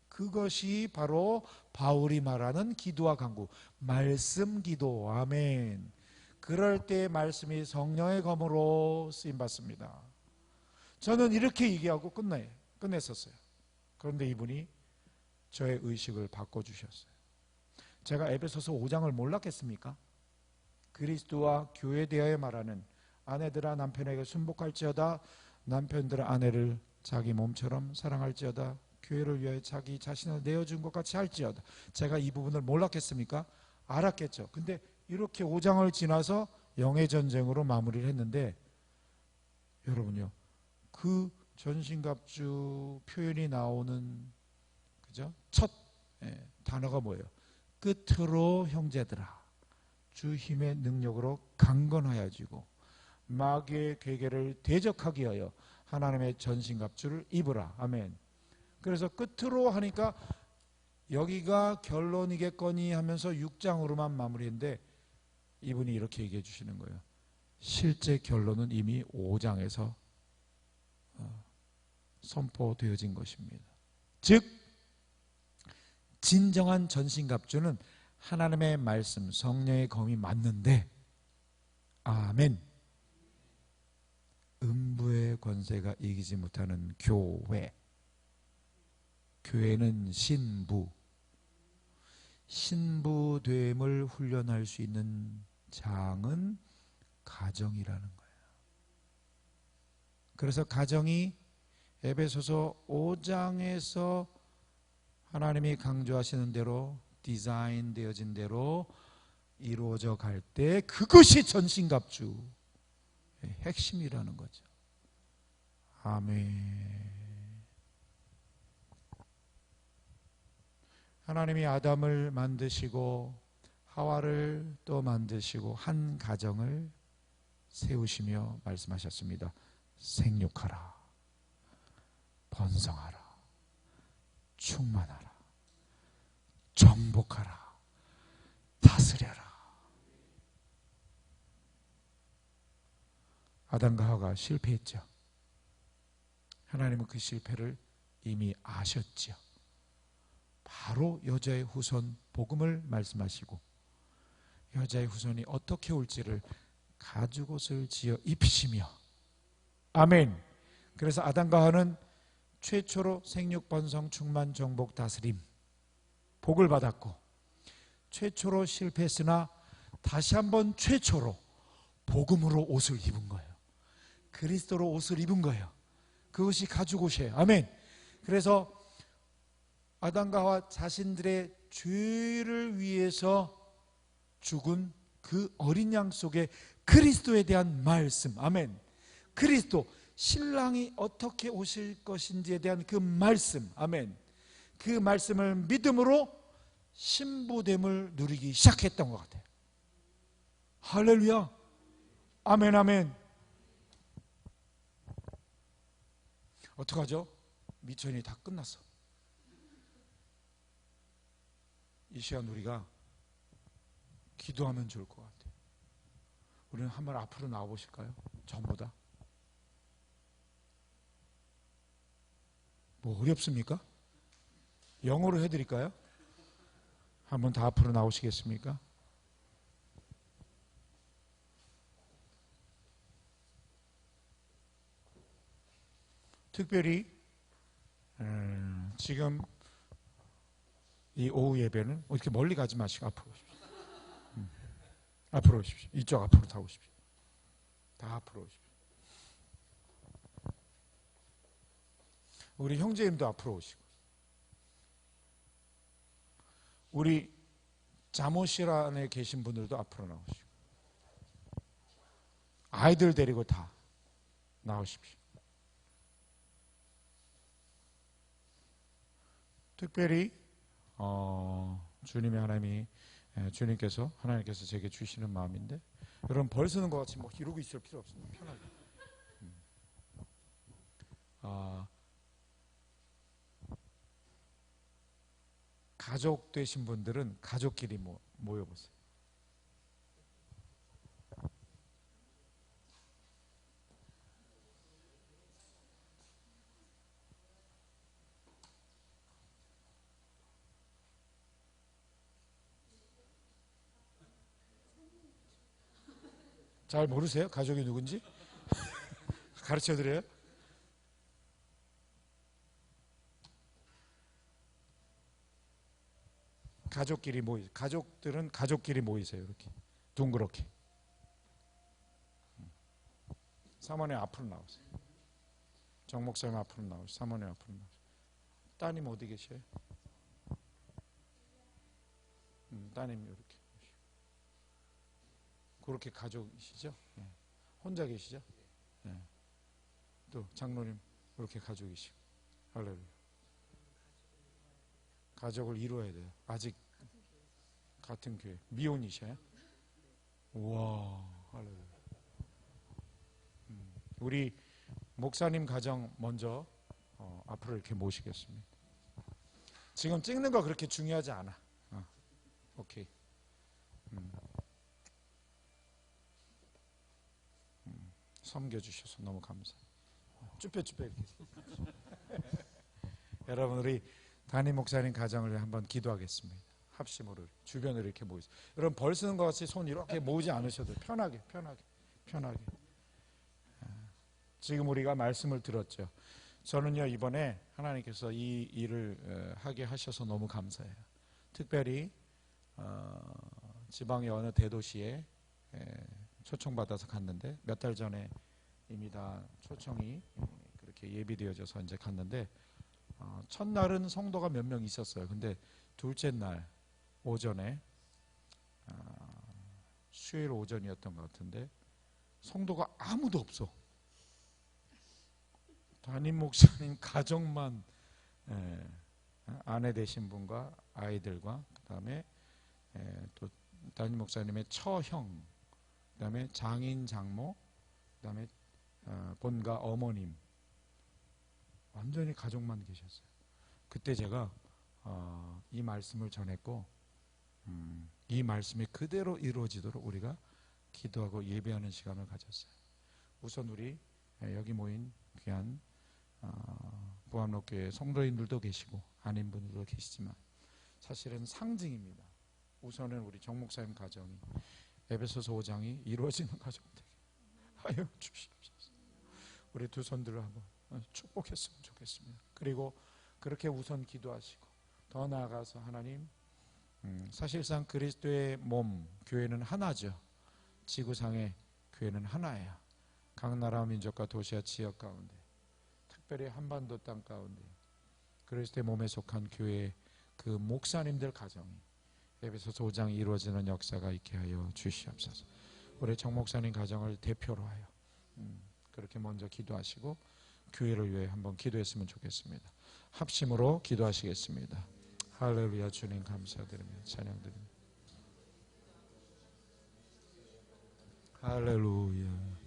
A: 그것이 바로 바울이 말하는 기도와 간구, 말씀 기도. 아멘. 그럴 때 말씀이 성령의 검으로 쓰임받습니다. 저는 이렇게 얘기하고 끝냈었어요. 그런데 이분이 저의 의식을 바꿔주셨어요. 제가 에베소서 5장을 몰랐겠습니까? 그리스도와 교회에 대하여 말하는 아내들아 남편에게 순복할지어다. 남편들아 아내를 자기 몸처럼 사랑할지어다. 교회를 위하여 자기 자신을 내어준 것 같이 할지어다. 제가 이 부분을 몰랐겠습니까? 알았겠죠. 근데 이렇게 5장을 지나서 영의 전쟁으로 마무리를 했는데 여러분요, 그 전신갑주 표현이 나오는 그죠? 첫 단어가 뭐예요? 끝으로 형제들아 주 힘의 능력으로 강건하여지고 마귀의 괴계를 대적하기 위하여 하나님의 전신갑주를 입으라. 아멘. 그래서 끝으로 하니까 여기가 결론이겠거니 하면서 6장으로만 마무리했는데 이분이 이렇게 얘기해 주시는 거예요. 실제 결론은 이미 5장에서 선포되어진 것입니다. 즉 진정한 전신갑주는 하나님의 말씀, 성령의 검이 맞는데 아멘. 음부의 권세가 이기지 못하는 교회. 교회는 신부됨을 훈련할 수 있는 장은 가정이라는 거예요. 그래서 가정이 에베소서 5장에서 하나님이 강조하시는 대로 디자인되어진 대로 이루어져 갈 때 그것이 전신갑주의 핵심이라는 거죠. 아멘. 하나님이 아담을 만드시고 하와를 또 만드시고 한 가정을 세우시며 말씀하셨습니다. 생육하라, 번성하라, 충만하라, 정복하라, 다스려라. 아담과 하와가 실패했죠. 하나님은 그 실패를 이미 아셨죠. 바로 여자의 후손 복음을 말씀하시고 여자의 후손이 어떻게 올지를 가죽옷을 지어 입히시며 아멘. 그래서 아담과 하와는 최초로 생육, 번성, 충만, 정복, 다스림 복을 받았고 최초로 실패했으나 다시 한번 최초로 복음으로 옷을 입은 거예요. 그리스도로 옷을 입은 거예요. 그것이 가죽 옷이에요. 아멘. 그래서 아담과 하와 자신들의 죄를 위해서 죽은 그 어린 양 속에 그리스도에 대한 말씀. 아멘. 그리스도, 신랑이 어떻게 오실 것인지에 대한 그 말씀. 아멘. 그 말씀을 믿음으로 신부됨을 누리기 시작했던 것 같아요. 할렐루야. 아멘, 아멘. 어떡하죠? 미천이 다 끝났어. 이 시간 우리가 기도하면 좋을 것 같아요. 우리는 한번 앞으로 나와 보실까요? 전부 다. 뭐 어렵습니까? 영어로 해드릴까요? 한번 다 앞으로 나오시겠습니까? 특별히 지금 이 오후 예배는 이렇게 멀리 가지 마시고 앞으로 오십시오. 앞으로 오십시오. 이쪽 앞으로 다 오십시오. 다 앞으로 오십시오. 우리 형제님도 앞으로 오시고, 우리 잠옷실 안에 계신 분들도 앞으로 나오시고, 아이들 데리고 다 나오십시오. 특별히 주님의 주님께서 하나님께서 제게 주시는 마음인데, 여러분 벌 쓰는 것 같이 뭐 이러고 있을 필요 없습니다. 편하게. 가족 되신 분들은 가족끼리 모여보세요. 잘 모르세요? 가족이 누군지? 가르쳐 드려요? 가족들은 가족끼리 모이세요. 이렇게 둥그렇게. 사모님 앞으로 나오세요. 정 목사님 앞으로 나오세요. 사모님 앞으로 나오세요. 따님 어디 계셔요? 따님 이렇게. 그렇게 가족이시죠? 네. 혼자 계시죠? 네. 또 장로님 그렇게 가족이시고. 할렐루야. 가족을 이루어야 돼요. 아직 같은 교회. 미혼이셔요? 우와, 할렐루야. 우리 목사님 가정 먼저 앞으로 이렇게 모시겠습니다. 지금 찍는 거 그렇게 중요하지 않아. 오케이. 섬겨주셔서 너무 감사해요. 쭈뼛쭈뼛 이렇게. 여러분, 우리 담임 목사님 가정을 위해 한번 기도하겠습니다. 합심으로 주변으로 이렇게 모이세요. 여러분 벌 쓰는 것 같이 손 이렇게 모으지 않으셔도 편하게. 지금 우리가 말씀을 들었죠. 저는요, 이번에 하나님께서 이 일을 하게 하셔서 너무 감사해요. 특별히 지방의 어느 대도시에 초청받아서 갔는데, 몇 달 전에 이미 다 초청이 그렇게 예비되어져서 이제 갔는데, 첫날은 성도가 몇 명 있었어요. 근데 둘째 날 오전에, 수요일 오전이었던 것 같은데, 성도가 아무도 없어. 담임 목사님 가족만, 아내 되신 분과 아이들과, 그 다음에 또 담임 목사님의 처형, 그 다음에 장인 장모, 그 다음에 본가 어머님, 완전히 가족만 계셨어요. 그때 제가 이 말씀을 전했고, 이 말씀이 그대로 이루어지도록 우리가 기도하고 예배하는 시간을 가졌어요. 우선 우리 여기 모인 귀한 부암록교회 성도인들도 계시고 아닌 분들도 계시지만, 사실은 상징입니다. 우선은 우리 정 목사님 가정이 에베소서 5장이 이루어지는 가정 되게 하여 주시옵소서. 우리 두 손들을 한번 축복했으면 좋겠습니다. 그리고 그렇게 우선 기도하시고, 더 나아가서 하나님, 사실상 그리스도의 몸 교회는 하나죠. 지구상의 교회는 하나예요. 각 나라와 민족과 도시와 지역 가운데 특별히 한반도 땅 가운데 그리스도의 몸에 속한 교회 그 목사님들 가정이 에베소서 5장이 이루어지는 역사가 있게 하여 주시옵소서. 우리 정 목사님 가정을 대표로 하여 그렇게 먼저 기도하시고 교회를 위해 한번 기도했으면 좋겠습니다. 합심으로 기도하시겠습니다. 할렐루야. 주님 감사드리며 찬양드립니다. 할렐루야.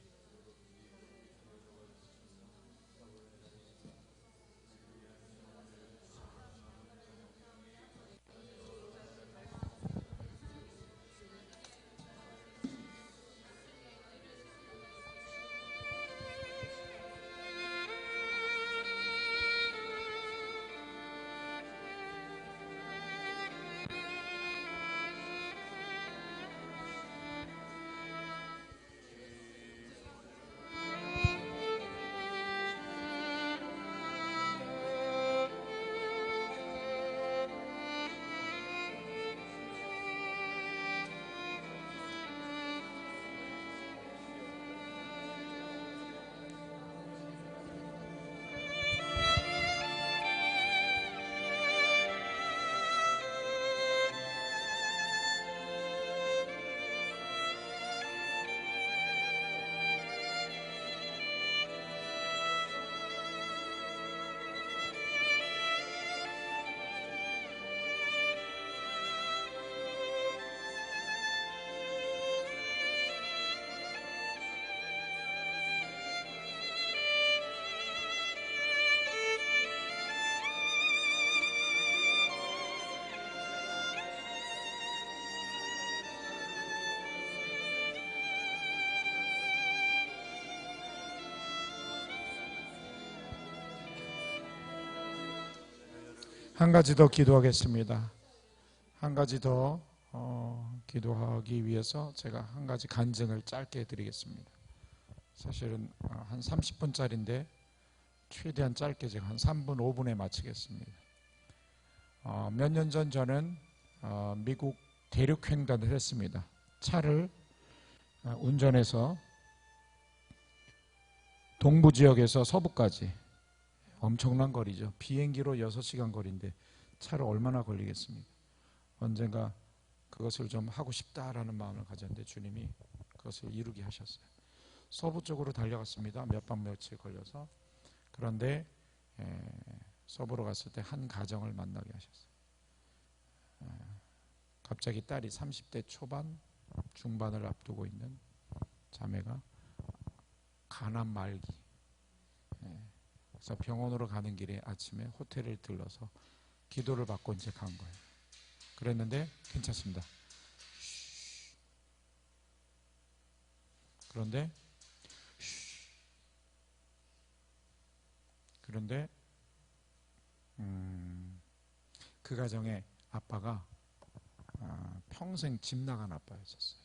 A: 한 가지 더 기도하겠습니다. 한 가지 더 기도하기 위해서 제가 한 가지 간증을 짧게 해드리겠습니다. 사실은 한 30분짜리인데 최대한 짧게 제가 한 3분, 5분에 마치겠습니다. 몇 년 전 저는 미국 대륙횡단을 했습니다. 차를 운전해서 동부 지역에서 서부까지 엄청난 거리죠. 비행기로 6시간 거리인데 차로 얼마나 걸리겠습니까? 언젠가 그것을 좀 하고 싶다라는 마음을 가졌는데 주님이 그것을 이루게 하셨어요. 서부 쪽으로 달려갔습니다. 몇 밤 며칠 걸려서. 그런데 서부로 갔을 때 한 가정을 만나게 하셨어요. 갑자기 딸이 30대 초반, 중반을 앞두고 있는 자매가 간암 말기. 그래서 병원으로 가는 길에 아침에 호텔을 들러서 기도를 받고 이제 간 거예요. 그랬는데 괜찮습니다. 그런데 그 가정의 아빠가 평생 집 나간 아빠였었어요.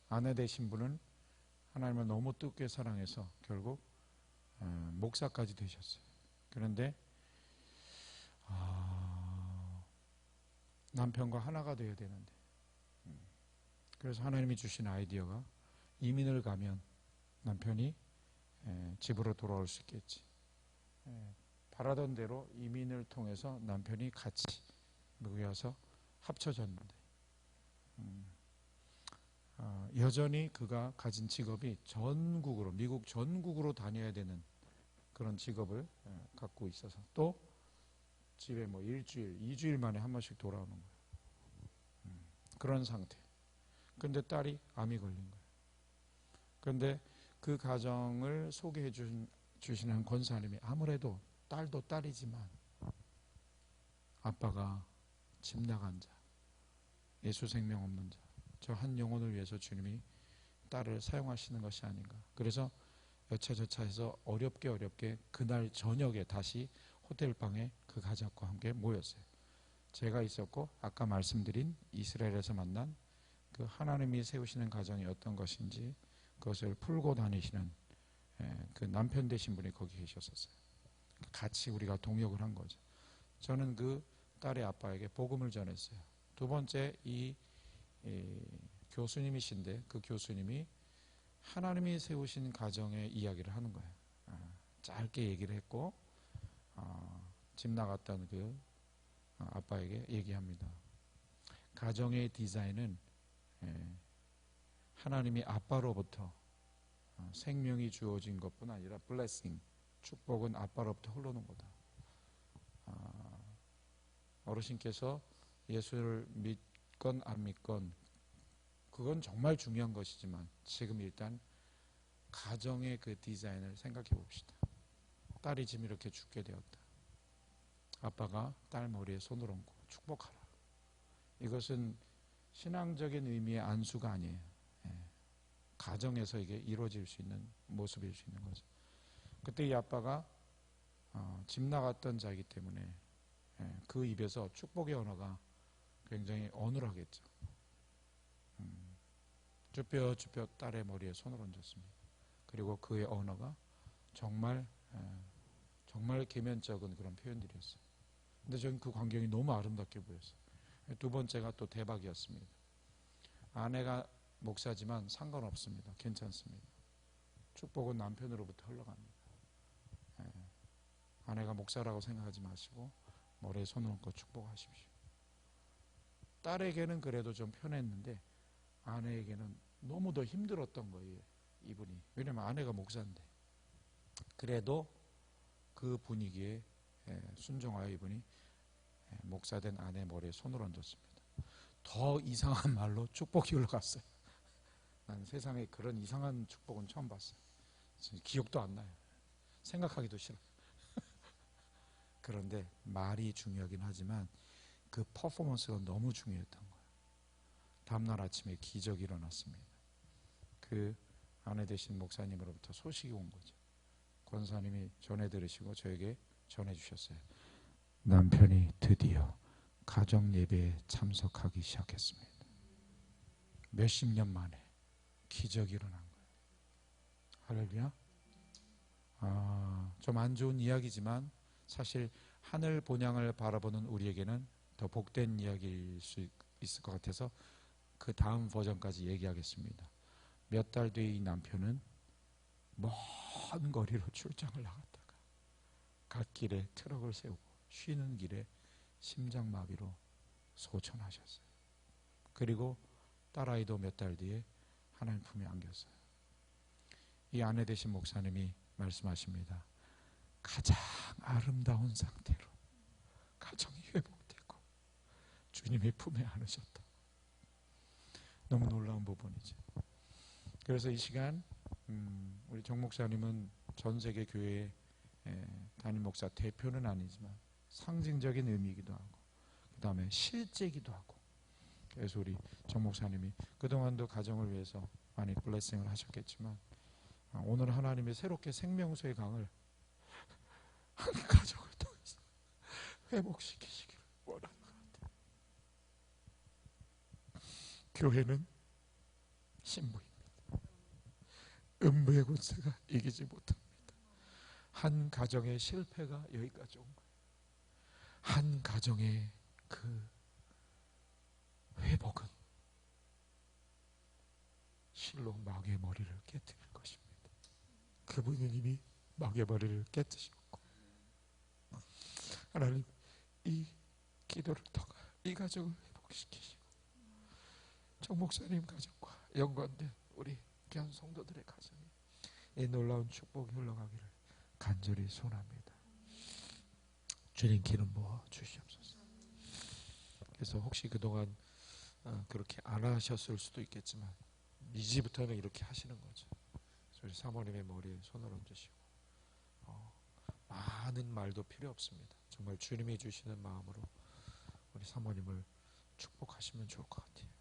A: 아내 되신 분은 하나님을 너무 뜨겁게 사랑해서 결국 목사까지 되셨어요. 그런데 남편과 하나가 되어야 되는데 그래서 하나님이 주신 아이디어가 이민을 가면 남편이 집으로 돌아올 수 있겠지. 바라던 대로 이민을 통해서 남편이 같이 미국에 와서 합쳐졌는데 여전히 그가 가진 직업이 전국으로 미국 전국으로 다녀야 되는 그런 직업을 갖고 있어서 또 집에 뭐 일주일, 2주일 만에 한 번씩 돌아오는 거예요. 그런 상태. 그런데 딸이 암이 걸린 거예요. 그런데 그 가정을 소개해 주시는 권사님이 아무래도 딸도 딸이지만 아빠가 집 나간 자, 예수 생명 없는 자, 저 한 영혼을 위해서 주님이 딸을 사용하시는 것이 아닌가. 그래서 여차저차해서 어렵게 그날 저녁에 다시 호텔방에 그 가족과 함께 모였어요. 제가 있었고 아까 말씀드린 이스라엘에서 만난 그 하나님이 세우시는 가정이 어떤 것인지 그것을 풀고 다니시는 그 남편 되신 분이 거기 계셨었어요. 같이 우리가 동역을 한 거죠. 저는 그 딸의 아빠에게 복음을 전했어요. 두 번째 이 교수님이신데 그 교수님이 하나님이 세우신 가정의 이야기를 하는 거예요. 짧게 얘기를 했고 집 나갔던 그 아빠에게 얘기합니다. 가정의 디자인은 하나님이 아빠로부터 생명이 주어진 것뿐 아니라 블레싱, 축복은 아빠로부터 흘러오는 거다. 어르신께서 예수를 믿건 안 믿건 그건 정말 중요한 것이지만 지금 일단 가정의 그 디자인을 생각해 봅시다. 딸이 지금 이렇게 죽게 되었다. 아빠가 딸 머리에 손을 얹고 축복하라. 이것은 신앙적인 의미의 안수가 아니에요. 가정에서 이게 이루어질 수 있는 모습일 수 있는 거죠. 그때 이 아빠가 집 나갔던 자이기 때문에 그 입에서 축복의 언어가 굉장히 어눌하겠죠. 쭈뼛쭈뼛 딸의 머리에 손을 얹었습니다. 그리고 그의 언어가 정말 계면적인 그런 표현들이었어요. 근데 저는 그 광경이 너무 아름답게 보였어요. 두 번째가 또 대박이었습니다. 아내가 목사지만 상관없습니다. 괜찮습니다. 축복은 남편으로부터 흘러갑니다. 아내가 목사라고 생각하지 마시고 머리에 손을 얹고 축복하십시오. 딸에게는 그래도 좀 편했는데 아내에게는 너무 더 힘들었던 거예요. 이분이. 왜냐면 아내가 목사인데. 그래도 그 분위기에 순종하여 이분이 목사된 아내 머리에 손을 얹었습니다. 더 이상한 말로 축복이 흘러갔어요. 난 세상에 그런 이상한 축복은 처음 봤어요. 기억도 안 나요. 생각하기도 싫어요. 그런데 말이 중요하긴 하지만 그 퍼포먼스가 너무 중요했던 거예요. 다음날 아침에 기적이 일어났습니다. 그 아내 되신 목사님으로부터 소식이 온 거죠. 권사님이 전해 들으시고 저에게 전해 주셨어요. 남편이 드디어 가정 예배에 참석하기 시작했습니다. 몇십 년 만에 기적이 일어난 거예요. 할렐루야. 좀 안 좋은 이야기지만 사실 하늘 본향을 바라보는 우리에게는 더 복된 이야기일 수 있을 것 같아서 그 다음 버전까지 얘기하겠습니다. 몇 달 뒤에 이 남편은 먼 거리로 출장을 나갔다가 갓길에 트럭을 세우고 쉬는 길에 심장마비로 소천하셨어요. 그리고 딸아이도 몇 달 뒤에 하나님 품에 안겼어요. 이 아내 되신 목사님이 말씀하십니다. 가장 아름다운 상태로 가정이 회복되고 주님의 품에 안으셨다. 너무 놀라운 부분이죠. 그래서 이 시간 우리 정 목사님은 전 세계 교회 담임 목사 대표는 아니지만 상징적인 의미이기도 하고 그 다음에 실제이기도 하고 그래서 우리 정 목사님이 그동안도 가정을 위해서 많이 블레싱을 하셨겠지만 오늘 하나님의 새롭게 생명수의 강을 한 가정을 통해서 회복시키시기를 원하는 것 같아요. 교회는 신부입니다. 음부의 권세가 이기지 못합니다. 한 가정의 실패가 여기까지 온 거예요. 한 가정의 그 회복은 실로 마귀의 머리를 깨뜨릴 것입니다. 그분은 이미 마귀의 머리를 깨뜨셨고 하나님 이 기도를 통해 이 가정을 회복시키시고 정 목사님 가정과 연관된 우리 귀한 성도들의 가정에 이 놀라운 축복이 흘러가기를 간절히 소원합니다. 주님 기름 부어 주시옵소서. 그래서 혹시 그동안 그렇게 안 하셨을 수도 있겠지만 이제부터는 이렇게 하시는 거죠. 우리 사모님의 머리에 손을 얹으시고 많은 말도 필요 없습니다. 정말 주님이 주시는 마음으로 우리 사모님을 축복하시면 좋을 것 같아요.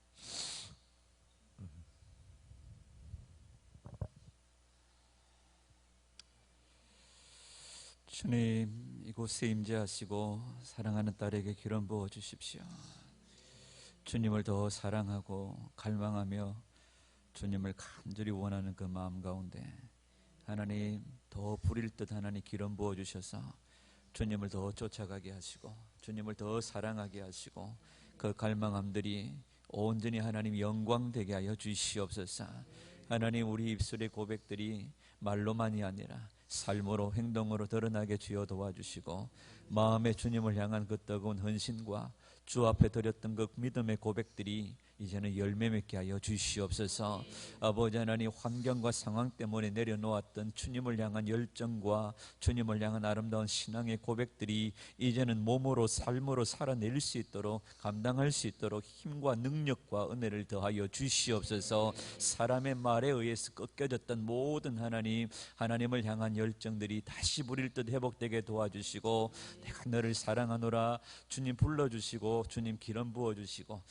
B: 주님, 이곳에 임재하시고 사랑하는 딸에게 기름 부어 주십시오. 주님을 더 사랑하고 갈망하며 주님을 간절히 원하는 그 마음 가운데 하나님 더 부릴 듯 하나님 기름 부어 주셔서 주님을 더 쫓아가게 하시고 주님을 더 사랑하게 하시고 그 갈망함들이 온전히 하나님 영광되게 하여 주시옵소서. 하나님 우리 입술의 고백들이 말로만이 아니라 삶으로 행동으로 드러나게 주여 도와주시고 마음에 주님을 향한 그 뜨거운 헌신과 주 앞에 드렸던 그 믿음의 고백들이 이제는 열매 맺게 하여 주시옵소서. 아버지 하나님, 환경과 상황 때문에 내려놓았던 주님을 향한 열정과 주님을 향한 아름다운 신앙의 고백들이 이제는 몸으로 삶으로 살아낼 수 있도록, 감당할 수 있도록 힘과 능력과 은혜를 더하여 주시옵소서. 사람의 말에 의해서 꺾여졌던 모든 하나님을 향한 열정들이 다시 부릴 듯 회복되게 도와주시고, 내가 너를 사랑하노라 주님 불러주시고 주님 기름 부어주시고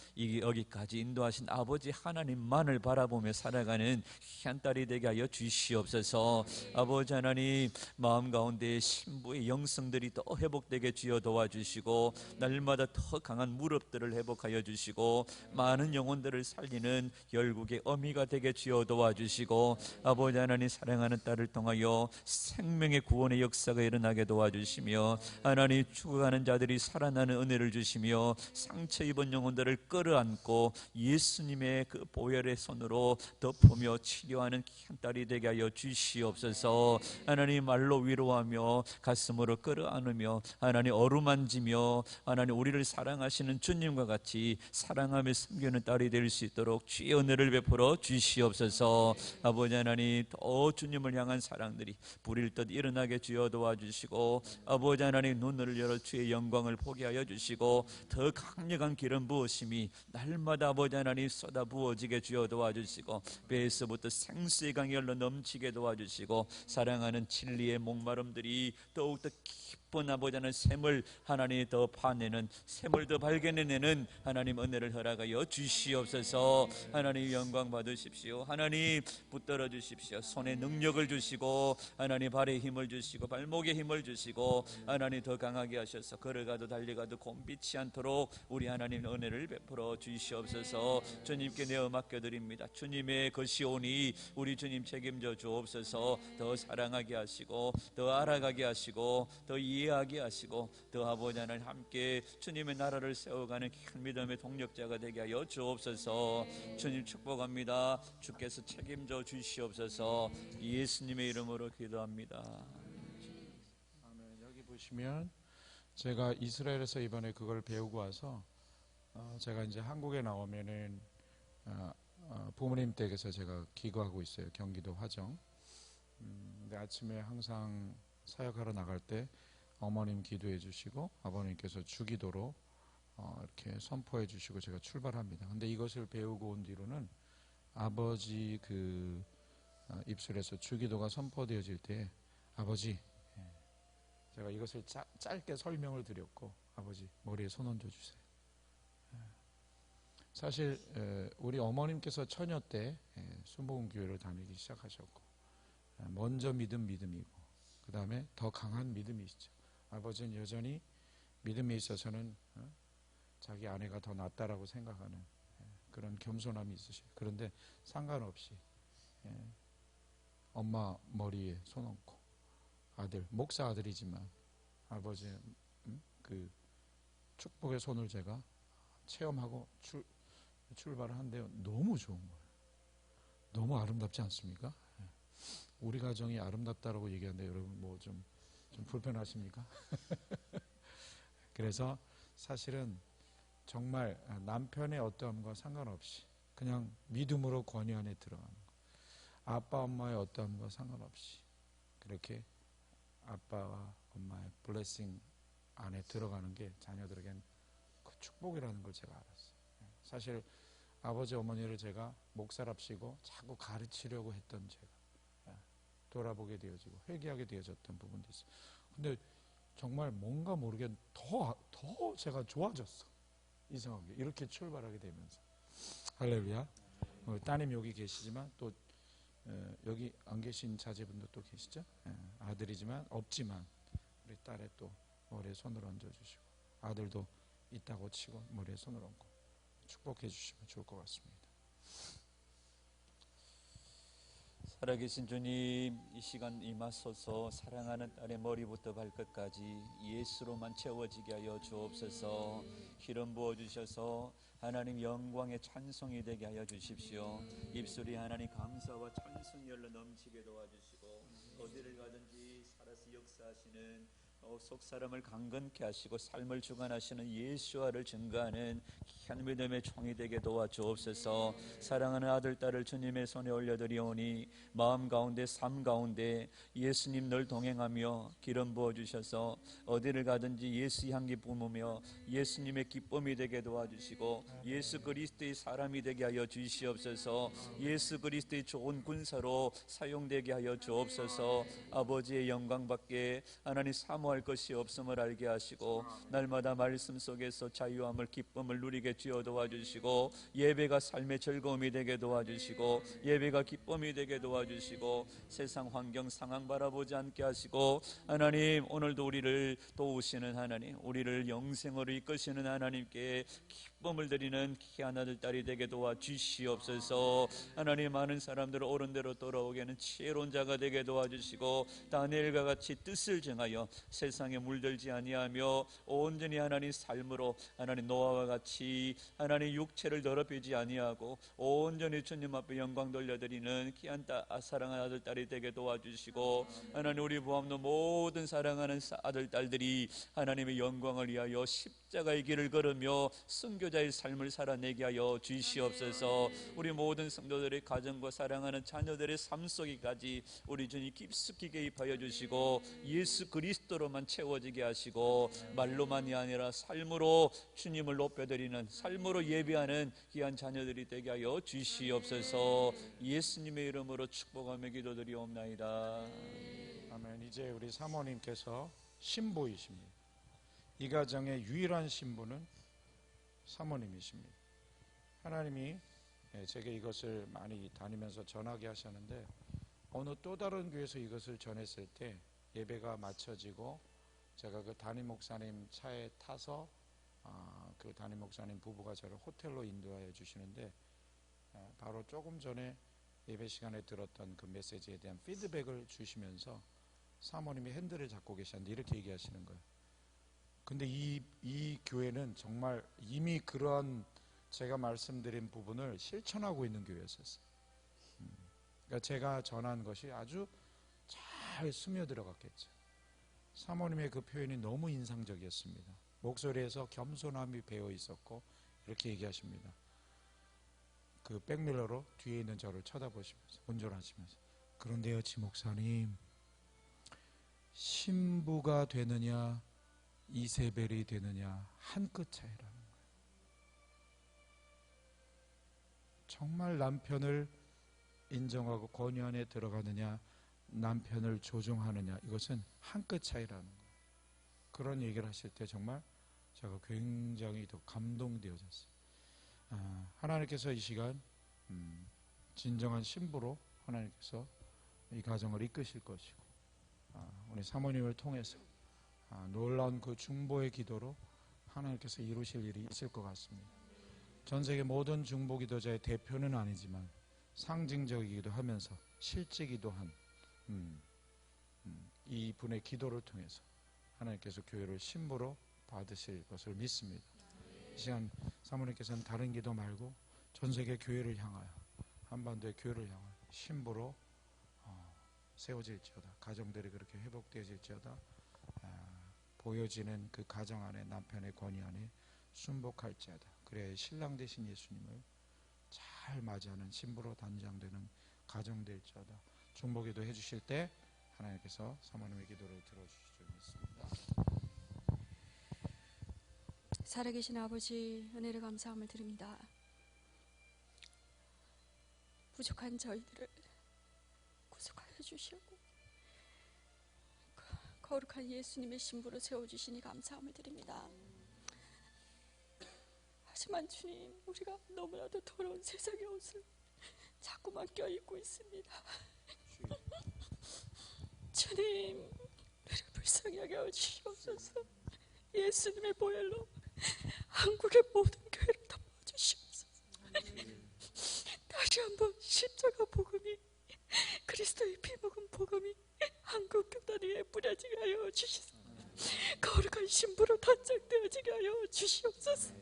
B: 여기까지 인도하신 아버지 하나님만을 바라보며 살아가는 귀한 딸이 되게 하여 주시옵소서. 아버지 하나님, 마음 가운데 신부의 영성들이 더 회복되게 주여 도와주시고, 날마다 더 강한 무릎들을 회복하여 주시고, 많은 영혼들을 살리는 열국의 어미가 되게 주여 도와주시고, 아버지 하나님, 사랑하는 딸을 통하여 생명의 구원의 역사가 일어나게 도와주시며, 하나님, 죽어가는 자들이 살아나는 은혜를 주시며, 상처 입은 영혼들을 끌어안고 예수님의 그 보혈의 손으로 덮으며 치료하는 귀한 딸이 되게 하여 주시옵소서. 하나님, 말로 위로하며 가슴으로 끌어안으며 하나님 어루만지며 하나님 우리를 사랑하시는 주님과 같이 사랑하며 섬기는 딸이 될 수 있도록 주의 은혜를 베풀어 주시옵소서. 아버지 하나님, 더 주님을 향한 사랑들이 불일 듯 일어나게 주여 도와주시고, 아버지 하나님, 눈을 열어 주의 영광을 보게 하여 주시고, 더 강력한 기름 부으심이 날마다 아버지 하나님 쏟아 부어지게 주여 도와주시고, 배에서부터 생수의 강이 흘러 넘치게 도와주시고, 사랑하는 진리의 목마름들이 더욱더 깊은 아버지 하나님 샘을 하나님 더 파내는, 샘을 더 발견해내는 하나님 은혜를 허락하여 주시옵소서. 하나님 영광 받으십시오. 하나님 붙들어 주십시오. 손에 능력을 주시고 하나님 발에 힘을 주시고 발목에 힘을 주시고, 하나님 더 강하게 하셔서 걸어가도 달려가도 곤비치 않도록 우리 하나님 은혜를 베풀어 주시옵소서. 주님께 내어 맡겨드립니다. 주님의 것이 오니 우리 주님 책임져 주옵소서. 더 사랑하게 하시고 더 알아가게 하시고 더 이해하게 하시고, 더 아버지 하나님 함께 주님의 나라를 세워가는 큰 믿음의 동력자가 되게 하여 주옵소서. 주님 축복합니다. 주께서 책임져 주시옵소서. 예수님의 이름으로 기도합니다.
A: 아멘. 여기 보시면 제가 이스라엘에서 이번에 그걸 배우고 와서 제가 이제 한국에 나오면은 부모님 댁에서 제가 기거하고 있어요. 경기도 화정. 근데 아침에 항상 사역하러 나갈 때 어머님 기도해 주시고 아버님께서 주기도로 이렇게 선포해 주시고 제가 출발합니다. 근데 이것을 배우고 온 뒤로는 아버지 그 입술에서 주기도가 선포되어질 때 아버지, 제가 이것을 짧게 설명을 드렸고, 아버지 머리에 손 얹어 주세요. 사실 우리 어머님께서 처녀 때 순복음교회를 다니기 시작하셨고, 먼저 믿음이고 그 다음에 더 강한 믿음이시죠. 아버지는 여전히 믿음에 있어서는 자기 아내가 더 낫다라고 생각하는 그런 겸손함이 있으셔요. 그런데 상관없이 엄마 머리에 손 얹고, 아들, 목사 아들이지만 아버지의 그 축복의 손을 제가 체험하고 출발을 한데요. 너무 좋은 거예요. 너무 아름답지 않습니까? 우리 가정이 아름답다라고 얘기하는데 여러분 뭐 좀 불편하십니까? 그래서 사실은 정말 남편의 어떠함과 상관없이 그냥 믿음으로 권위 안에 들어가는 거, 아빠 엄마의 어떠함과 상관없이 그렇게 아빠와 엄마의 블레싱 안에 들어가는 게 자녀들에겐 그 축복이라는 걸 제가 알았어요. 사실 아버지 어머니를 제가 목사랍시고 자꾸 가르치려고 했던 제가 돌아보게 되어지고 회개하게 되어졌던 부분도 있어요. 근데 정말 뭔가 모르게 더 제가 좋아졌어. 이상하게 이렇게 출발하게 되면서. 할렐루야. 따님 여기 계시지만 또 여기 안 계신 자제분도 또 계시죠. 아들이지만 없지만 우리 딸의 또 머리에 손을 얹어주시고, 아들도 있다고 치고 머리에 손을 얹고 축복해 주시면 좋을 것 같습니다.
B: 살아계신 주님, 이 시간 임하소서. 사랑하는 딸의 머리부터 발끝까지 예수로만 채워지게 하여 주옵소서. 기름 부어주셔서 하나님 영광의 찬송이 되게 하여 주십시오. 입술이 하나님 감사와 찬송이 흘러 넘치게 도와주시고, 어디를 가든지 살아서 역사하시는 속 사람을 강건케 하시고 삶을 주관하시는 예수와를 증거하는 귀한 믿음의 총이 되게 도와주옵소서. 사랑하는 아들 딸을 주님의 손에 올려드리오니 마음 가운데 삶 가운데 예수님 늘 동행하며 기름 부어주셔서 어디를 가든지 예수 향기 뿜으며 예수님의 기쁨이 되게 도와주시고 예수 그리스도의 사람이 되게 하여 주시옵소서. 예수 그리스도의 좋은 군사로 사용되게 하여 주옵소서. 아버지의 영광밖에 하나님 사모할 것이 없음을 알게 하시고 날마다 말씀 속에서 자유함을 기쁨을 누리게 주어 도와주시고 예배가 삶의 즐거움이 되게 도와주시고 예배가 기쁨이 되게 도와주시고 세상 환경 상황 바라보지 않게 하시고 하나님 오늘도 우리를 도우시는 하나님, 우리를 영생으로 이끄시는 하나님께 기쁨을 드리는 귀한 아들 딸이 되게 도와주시옵소서. 하나님 많은 사람들을 옳은 대로 돌아오게 하는 지혜로운 자가 되게 도와주시고 다니엘과 같이 뜻을 정하여 세상에 물들지 아니하며 온전히 하나님 삶으로 하나님 노아와 같이 하나님 육체를 더럽히지 아니하고 온전히 주님 앞에 영광 돌려드리는 귀한 사랑하는 아들 딸이 되게 도와주시고 하나님 우리 부함도 모든 사랑하는 아들 딸들이 하나님의 영광을 위하여 십자가의 길을 걸으며 선교자의 삶을 살아내게 하여 주시옵소서. 우리 모든 성도들의 가정과 사랑하는 자녀들의 삶 속에까지 우리 주님 깊숙이 개입하여 주시고 예수 그리스도로만 채워지게 하시고 말로만이 아니라 삶으로 주님을 높여드리는 삶으로 예배하는 귀한 자녀들이 되게 하여 주시옵소서. 예수님의 이름으로 축복하며 기도드리옵나이다.
A: 아멘. 이제 우리 사모님께서 신부이십니다. 이 가정의 유일한 신부는 사모님이십니다. 하나님이 제게 이것을 많이 다니면서 전하게 하셨는데 어느 또 다른 교회에서 이것을 전했을 때 예배가 마쳐지고 제가 그 담임 목사님 차에 타서 그 담임 목사님 부부가 저를 호텔로 인도하여 주시는데 바로 조금 전에 예배 시간에 들었던 그 메시지에 대한 피드백을 주시면서 사모님이 핸들을 잡고 계셨는데 이렇게 얘기하시는 거예요. 근데 이 교회는 정말 이미 그런 제가 말씀드린 부분을 실천하고 있는 교회였었어요. 그러니까 제가 전한 것이 아주 잘 스며들어갔겠죠. 사모님의 그 표현이 너무 인상적이었습니다. 목소리에서 겸손함이 배어 있었고 이렇게 얘기하십니다. 그 백밀러로 뒤에 있는 저를 쳐다보시면서 운전하시면서 그런데요 지목사님, 신부가 되느냐 이세벨이 되느냐 한 끗 차이라는 거예요. 정말 남편을 인정하고 권위 안에 들어가느냐 남편을 조종하느냐 이것은 한 끗 차이라는 거예요. 그런 얘기를 하실 때 정말 제가 굉장히 더 감동되어졌어요. 하나님께서 이 시간 진정한 신부로 하나님께서 이 가정을 이끄실 것이고 우리 사모님을 통해서 놀라운 그 중보의 기도로 하나님께서 이루실 일이 있을 것 같습니다. 전 세계 모든 중보 기도자의 대표는 아니지만 상징적이기도 하면서 실제기도 한 이 분의 기도를 통해서 하나님께서 교회를 신부로 받으실 것을 믿습니다. 이 시간 사모님께서는 다른 기도 말고 전 세계 교회를 향하여 한반도의 교회를 향하여 신부로 세워질지어다. 가정들이 그렇게 회복되어질지어다. 보여지는 그 가정 안에 남편의 권위 안에 순복할지어다. 그래야 신랑 되신 예수님을 잘 맞이하는 신부로 단장되는 가정 될지어다. 중보기도 해주실 때 하나님께서 사모님의 기도를 들어주실 줄 믿습니다.
C: 살아계신 아버지 은혜를 감사함을 드립니다. 부족한 저희들을 구속하여 주시고 거룩한 예수님의 신부로 세워주시니 감사함을 드립니다. 하지만 주님, 우리가 너무나도 더러운 세상의 옷을 자꾸만 껴입고 있습니다. 주님, 우리를 불쌍하게 하여 주시옵소서. 예수님의 보혈로 한국의 모든 교회를 덮어주시옵소서. 다시 한번 십자가 복음이, 그리스도의 피 먹은 복음이 한국 교단위에 뿌려지게 하여 주시옵소서. 거룩한 신부로 단장되어지게 하여 주시옵소서.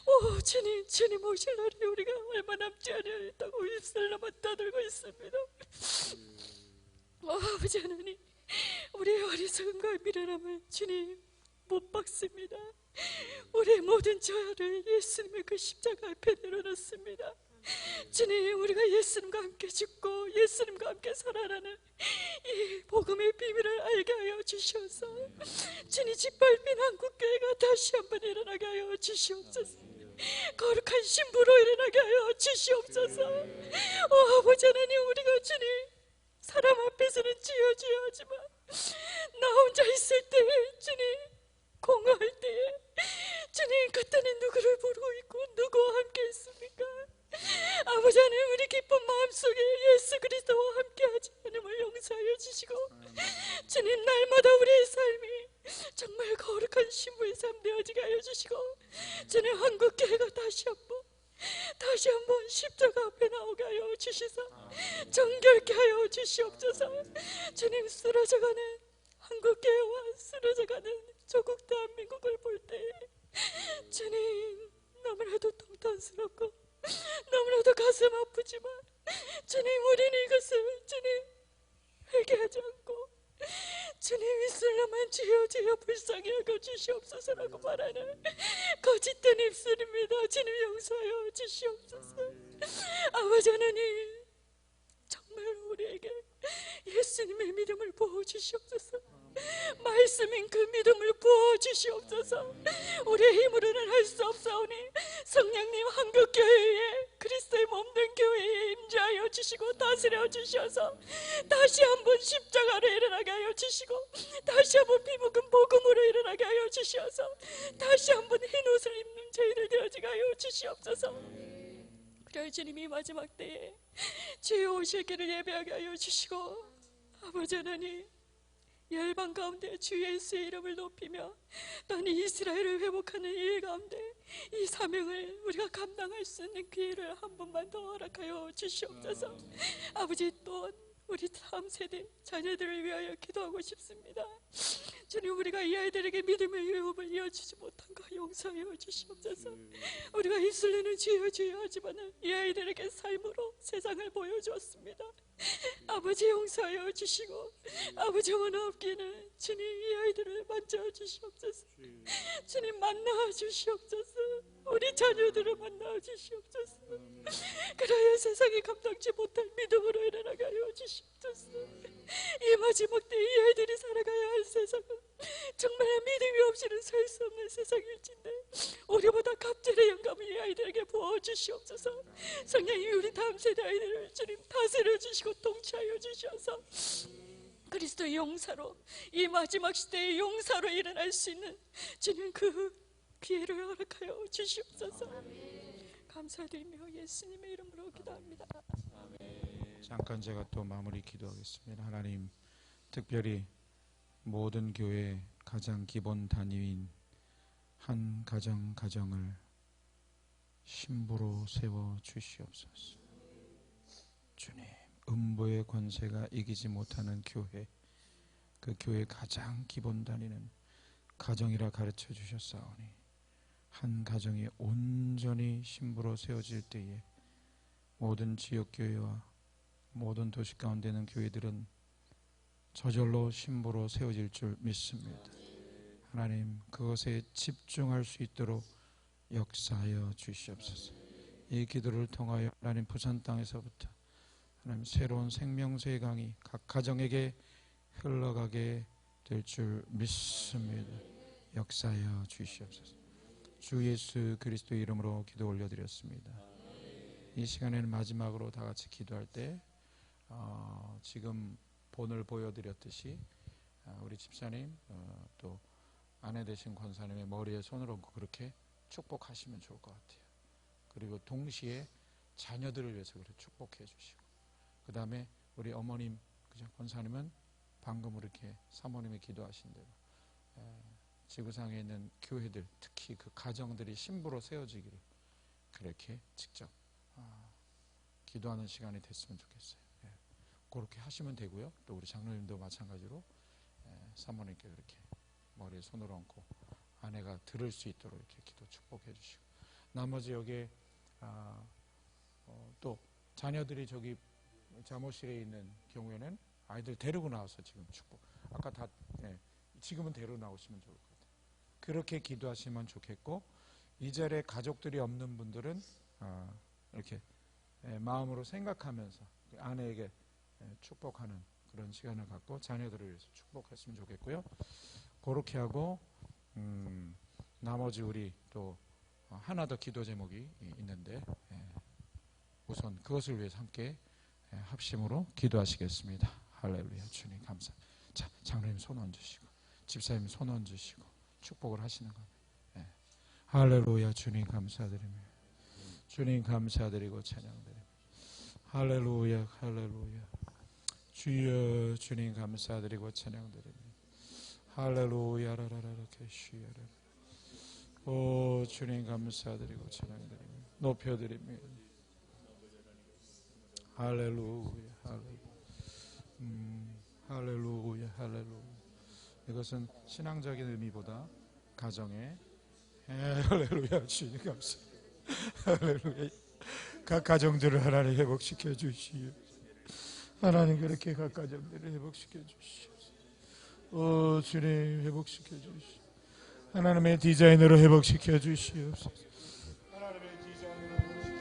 C: 오 주님, 주님 오실 날이 우리가 얼마 남지 않았다고 입술 남아 떠들고 있습니다. 아버지 하나님, 우리의 어리석음과 미련함을 주님 못 박습니다. 우리의 모든 저를 예수님의 그 십자가 앞에 내려놓습니다. 주님, 우리가 예수님과 함께 죽고 예수님과 함께 살아나는 이 복음의 비밀을 알게 하여 주시옵소서. 주님, 짓밟힌 한국교회가 다시 한번 일어나게 하여 주시옵소서. 거룩한 신부로 일어나게 하여 주시옵소서. 아버지 하나님, 우리가 주님 사람 앞에서는 지어져야 하지만 나 혼자 있을 때에 주님 공허할 때에 주님 그때는 누구를 부르고 있고 누구와 함께 있습니까? 아버지 하나님, 우리 기쁜 마음속에 예수 그리스도와 함께하지 않음을 용서하여 주시고 주님, 날마다 우리의 삶이 정말 거룩한 신부의 삶 되어지게 하여 주시고 주님, 한국교회가 다시 한번 십자가 앞에 나오게 하여 주시사 정결케 하여 주시옵소서. 주님, 쓰러져가는 한국교회와 쓰러져가는 조국 대한민국을 볼 때에 주님, 너무나도 통탄스럽고 너무나도 가슴 아프지만 주님, 우리는 이것을 주님 회개하지 않고 주님 이슬람만 주여 불쌍히 주시옵소서라고 말하는 거짓된 입술입니다. 주님 용서하여 주시옵소서. 아버지 하나님, 정말 우리에게 예수님의 믿음을 부어주시옵소서. 말씀인 그 믿음을 부어주시옵소서. 우리의 힘으로는 할 수 없사오니 성령님, 한국교회에 그리스도의 몸된 교회에 임재하여 주시고 다스려 주셔서 다시 한번 십자가로 일어나게 하여 주시고 다시 한번 피묵은 복음으로 일어나게 하여 주시어서 다시 한번 흰옷을 입는 저희들 되어지게 하여 주시옵소서. 그래야 주님이 마지막 때에 주의 오실 길을 예배하게 하여 주시고 아버지 하나님, 열방 가운데 주 예수의 이름을 높이며 또한 이스라엘을 회복하는 일 가운데 이 사명을 우리가 감당할 수 있는 기회를 한 번만 더 허락하여 주시옵소서. 아버지, 또한 우리 다음 세대 자녀들을 위하여 기도하고 싶습니다. 주님, 우리가 이 아이들에게 믿음의 유업을 이어주지 못한 거 용서하여 주시옵소서. 우리가 입술로는 주여 하지만 이 아이들에게 삶으로 세상을 보여주었습니다. 아버지, 용서하여 주시고 아버지, 원하옵기는 주님 이 아이들을 만져 주시옵소서. 주님, 만나 주시옵소서. 우리 자녀들을 만나 주시옵소서. 그래야 세상이 감당치 못할 믿음으로 일어나게 하여 주시옵소서. 이 마지막 때 이 아이들이 살아가야 할 세상은 정말 믿음이 없이는 살 수 없는 세상일진데 우리보다 갑절의 영감을 이 아이들에게 부어주시옵소서. 성령이 우리 다음 세대 아이들을 주님 다스려 주시고 통치하여 주셔서 그리스도의 용사로, 이 마지막 시대의 용사로 일어날 수 있는 주님 그 기회를 허락하여 주시옵소서. 감사드리며 예수님의 이름으로 기도합니다.
A: 잠깐 제가 또 마무리 기도하겠습니다. 하나님, 특별히 모든 교회 가장 기본 단위인 한 가정을 신부로 세워 주시옵소서. 주님, 음부의 권세가 이기지 못하는 교회, 그 교회 가장 기본 단위는 가정이라 가르쳐 주셨사오니 한 가정이 온전히 신부로 세워질 때에 모든 지역교회와 모든 도시 가운데 있는 교회들은 저절로 신부로 세워질 줄 믿습니다. 하나님, 그것에 집중할 수 있도록 역사하여 주시옵소서. 이 기도를 통하여 하나님, 부산 땅에서부터 하나님 새로운 생명수의 강이 각 가정에게 흘러가게 될 줄 믿습니다. 역사하여 주시옵소서. 주 예수 그리스도 이름으로 기도 올려드렸습니다. 이 시간에는 마지막으로 다 같이 기도할 때 지금 본을 보여드렸듯이 우리 집사님 또 아내 되신 권사님의 머리에 손을 얹고 그렇게 축복하시면 좋을 것 같아요. 그리고 동시에 자녀들을 위해서 그렇게 축복해 주시고, 그 다음에 우리 어머님, 그죠? 권사님은 방금 이렇게 사모님이 기도하신 대로 지구상에 있는 교회들, 특히 그 가정들이 신부로 세워지기를 그렇게 직접 기도하는 시간이 됐으면 좋겠어요. 그렇게 하시면 되고요. 또 우리 장로님도 마찬가지로 사모님께 그렇게 머리에 손을 얹고 아내가 들을 수 있도록 이렇게 기도 축복해 주시고, 나머지 여기에 또 자녀들이 저기 잠옷실에 있는 경우에는 아이들 데리고 나와서 지금 축복. 아까 다 지금은 데리고 나오시면 좋을 것 같아요. 그렇게 기도하시면 좋겠고, 이 자리에 가족들이 없는 분들은 이렇게 마음으로 생각하면서 아내에게 축복하는 그런 시간을 갖고 자녀들을 위해서 축복했으면 좋겠고요. 그렇게 하고 나머지 우리 또 하나 더 기도 제목이 있는데 우선 그것을 위해서 함께 합심으로 기도하시겠습니다. 할렐루야. 주님 감사합니다. 자, 장로님 손 얹으시고 집사님 손 얹으시고 축복을 하시는 겁니다. 할렐루야. 주님 감사드립니다. 주님 감사드리고 찬양드립니다. 할렐루야. 할렐루야. 주여 주님 감사드리고 찬양드립니다. 할렐루야. 라라라라 캐시야라. 오 주님 감사드리고 찬양드립니다. 높여드립니다. 할렐루야. 할렐루야. 할렐루야. 이것은 신앙적인 의미보다 가정의 할렐루야. 주님 감사합니다. 할렐루야. 각 가정들을 하나님 회복시켜 주시오. 하나님 그렇게 각 가정들을 회복시켜 주시오. 오 주님 회복시켜 주시오. 하나님의 디자인으로 회복시켜 주시옵소서. 하나님의 디자인으로 회복시켜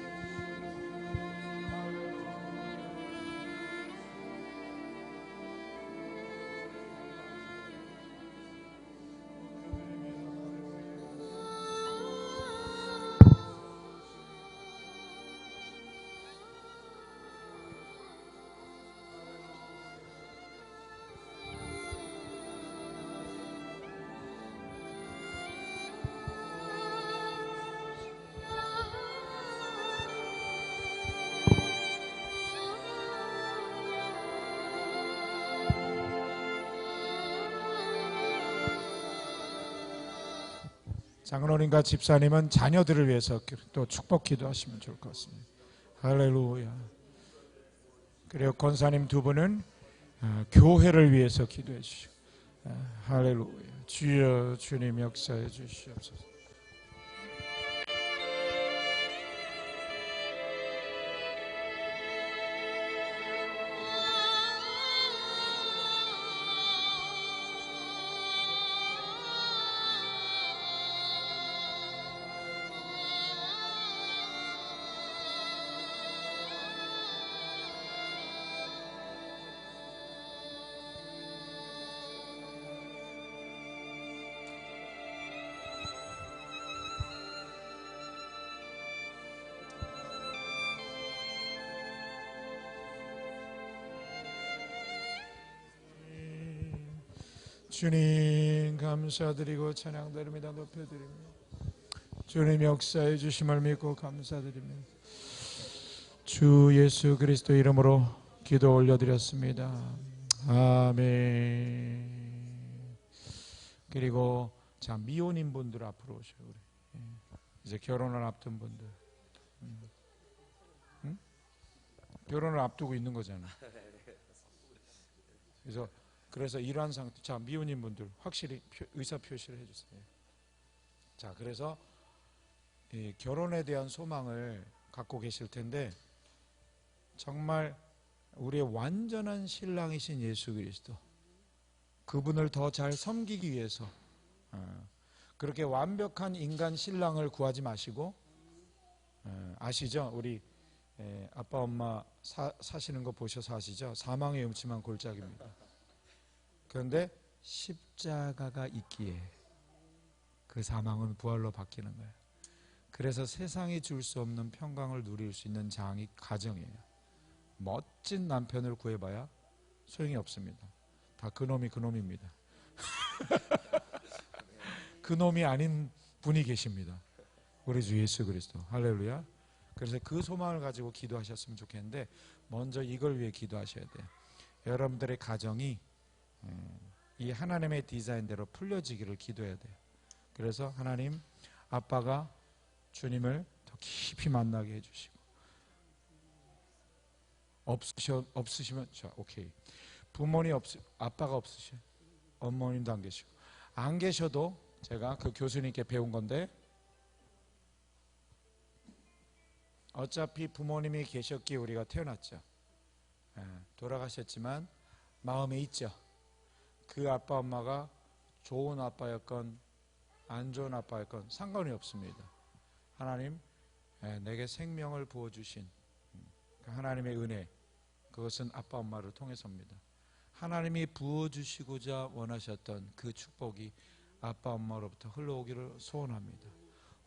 A: 장로님과 집사님은 자녀들을 위해서 또 축복 기도하시면 좋을 것 같습니다. 할렐루야. 그리고 권사님 두 분은 교회를 위해서 기도해 주시고 할렐루야. 주여 주님 역사해 주시옵소서. 주님 감사드리고 찬양드립니다. 높여드립니다. 주님 역사해 주심을 믿고 감사드립니다. 주 예수 그리스도 이름으로 기도 올려드렸습니다. 아멘. 그리고 자 미혼인 분들 앞으로 오셔요. 우리 이제 결혼을 앞둔 분들. 응? 결혼을 앞두고 있는 거잖아. 그래서 이러한 상태, 자 미혼인 분들 확실히 의사 표시를 해주세요. 자 그래서 결혼에 대한 소망을 갖고 계실 텐데 정말 우리의 완전한 신랑이신 예수 그리스도 그분을 더 잘 섬기기 위해서 그렇게 완벽한 인간 신랑을 구하지 마시고 아시죠? 우리 아빠 엄마 사시는 거 보셔서 아시죠? 사망의 음침한 골짜기입니다. 그런데 십자가가 있기에 그 사망은 부활로 바뀌는 거예요. 그래서 세상이 줄 수 없는 평강을 누릴 수 있는 장이 가정이에요. 멋진 남편을 구해봐야 소용이 없습니다. 다 그놈이 그놈입니다. 그놈이 아닌 분이 계십니다. 우리 주 예수 그리스도. 할렐루야. 그래서 그 소망을 가지고 기도하셨으면 좋겠는데 먼저 이걸 위해 기도하셔야 돼요. 여러분들의 가정이 이 하나님의 디자인대로 풀려지기를 기도해야 돼요. 그래서 하나님 아빠가 주님을 더 깊이 만나게 해주시고 없으시면 자 오케이 부모님 아빠가 없으셔 어머님도 안 계시고 안 계셔도 제가 그 교수님께 배운 건데 어차피 부모님이 계셨기에 우리가 태어났죠. 돌아가셨지만 마음에 있죠. 그 아빠 엄마가 좋은 아빠였건 안 좋은 아빠였건 상관이 없습니다. 하나님 내게 생명을 부어주신 하나님의 은혜, 그것은 아빠 엄마를 통해서입니다. 하나님이 부어주시고자 원하셨던 그 축복이 아빠 엄마로부터 흘러오기를 소원합니다.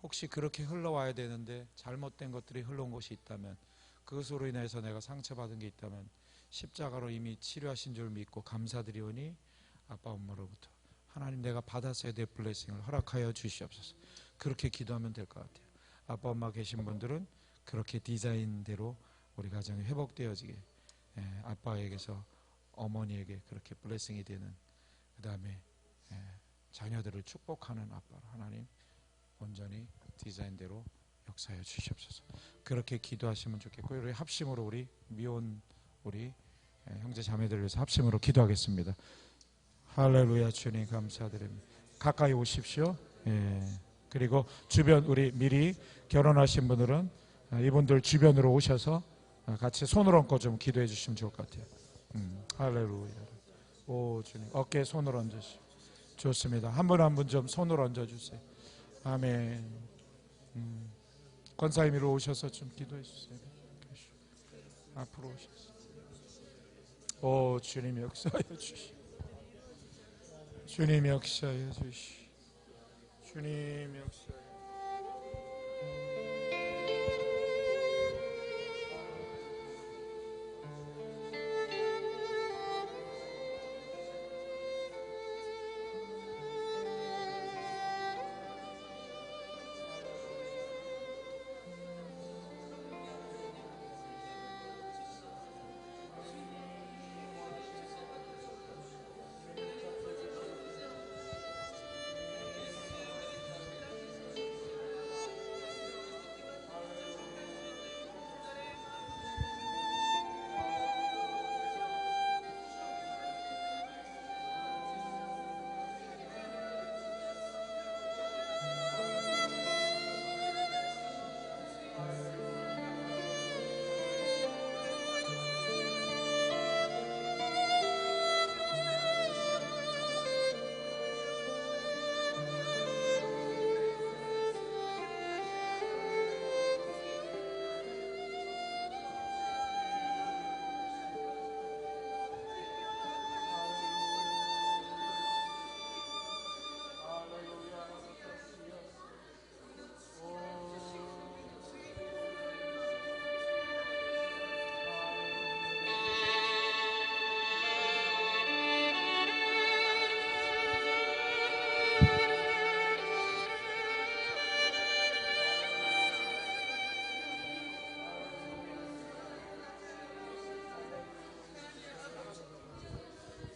A: 혹시 그렇게 흘러와야 되는데 잘못된 것들이 흘러온 것이 있다면, 그것으로 인해서 내가 상처받은 게 있다면 십자가로 이미 치료하신 줄 믿고 감사드리오니 아빠 엄마로부터 하나님 내가 받았어야 될 블레싱을 허락하여 주시옵소서. 그렇게 기도하면 될 것 같아요. 아빠 엄마 계신 분들은 그렇게 디자인대로 우리 가정이 회복되어지게, 아빠에게서 어머니에게 그렇게 블레싱이 되는, 그 다음에 자녀들을 축복하는 아빠로 하나님 온전히 디자인대로 역사하여 주시옵소서. 그렇게 기도하시면 좋겠고요. 우리 합심으로 우리 미혼 우리 형제 자매들을 위해서 합심으로 기도하겠습니다. 할렐루야. 주님 감사드립니다. 가까이 오십시오. 그리고 주변 우리 미리 결혼하신 분들은 이분들 주변으로 오셔서 같이 손을 얹고 좀 기도해 주시면 좋을 것 같아요. 할렐루야. 오 주님, 어깨에 손을 얹으시오. 좋습니다. 한 분 한 분 좀 손을 얹어 주세요. 아멘. 권사님 이리 오셔서 좀 기도해 주세요. 앞으로 오셔서. 오 주님 역사하여 주시오. 주님 역사하여 주시오. 주님 역사하여.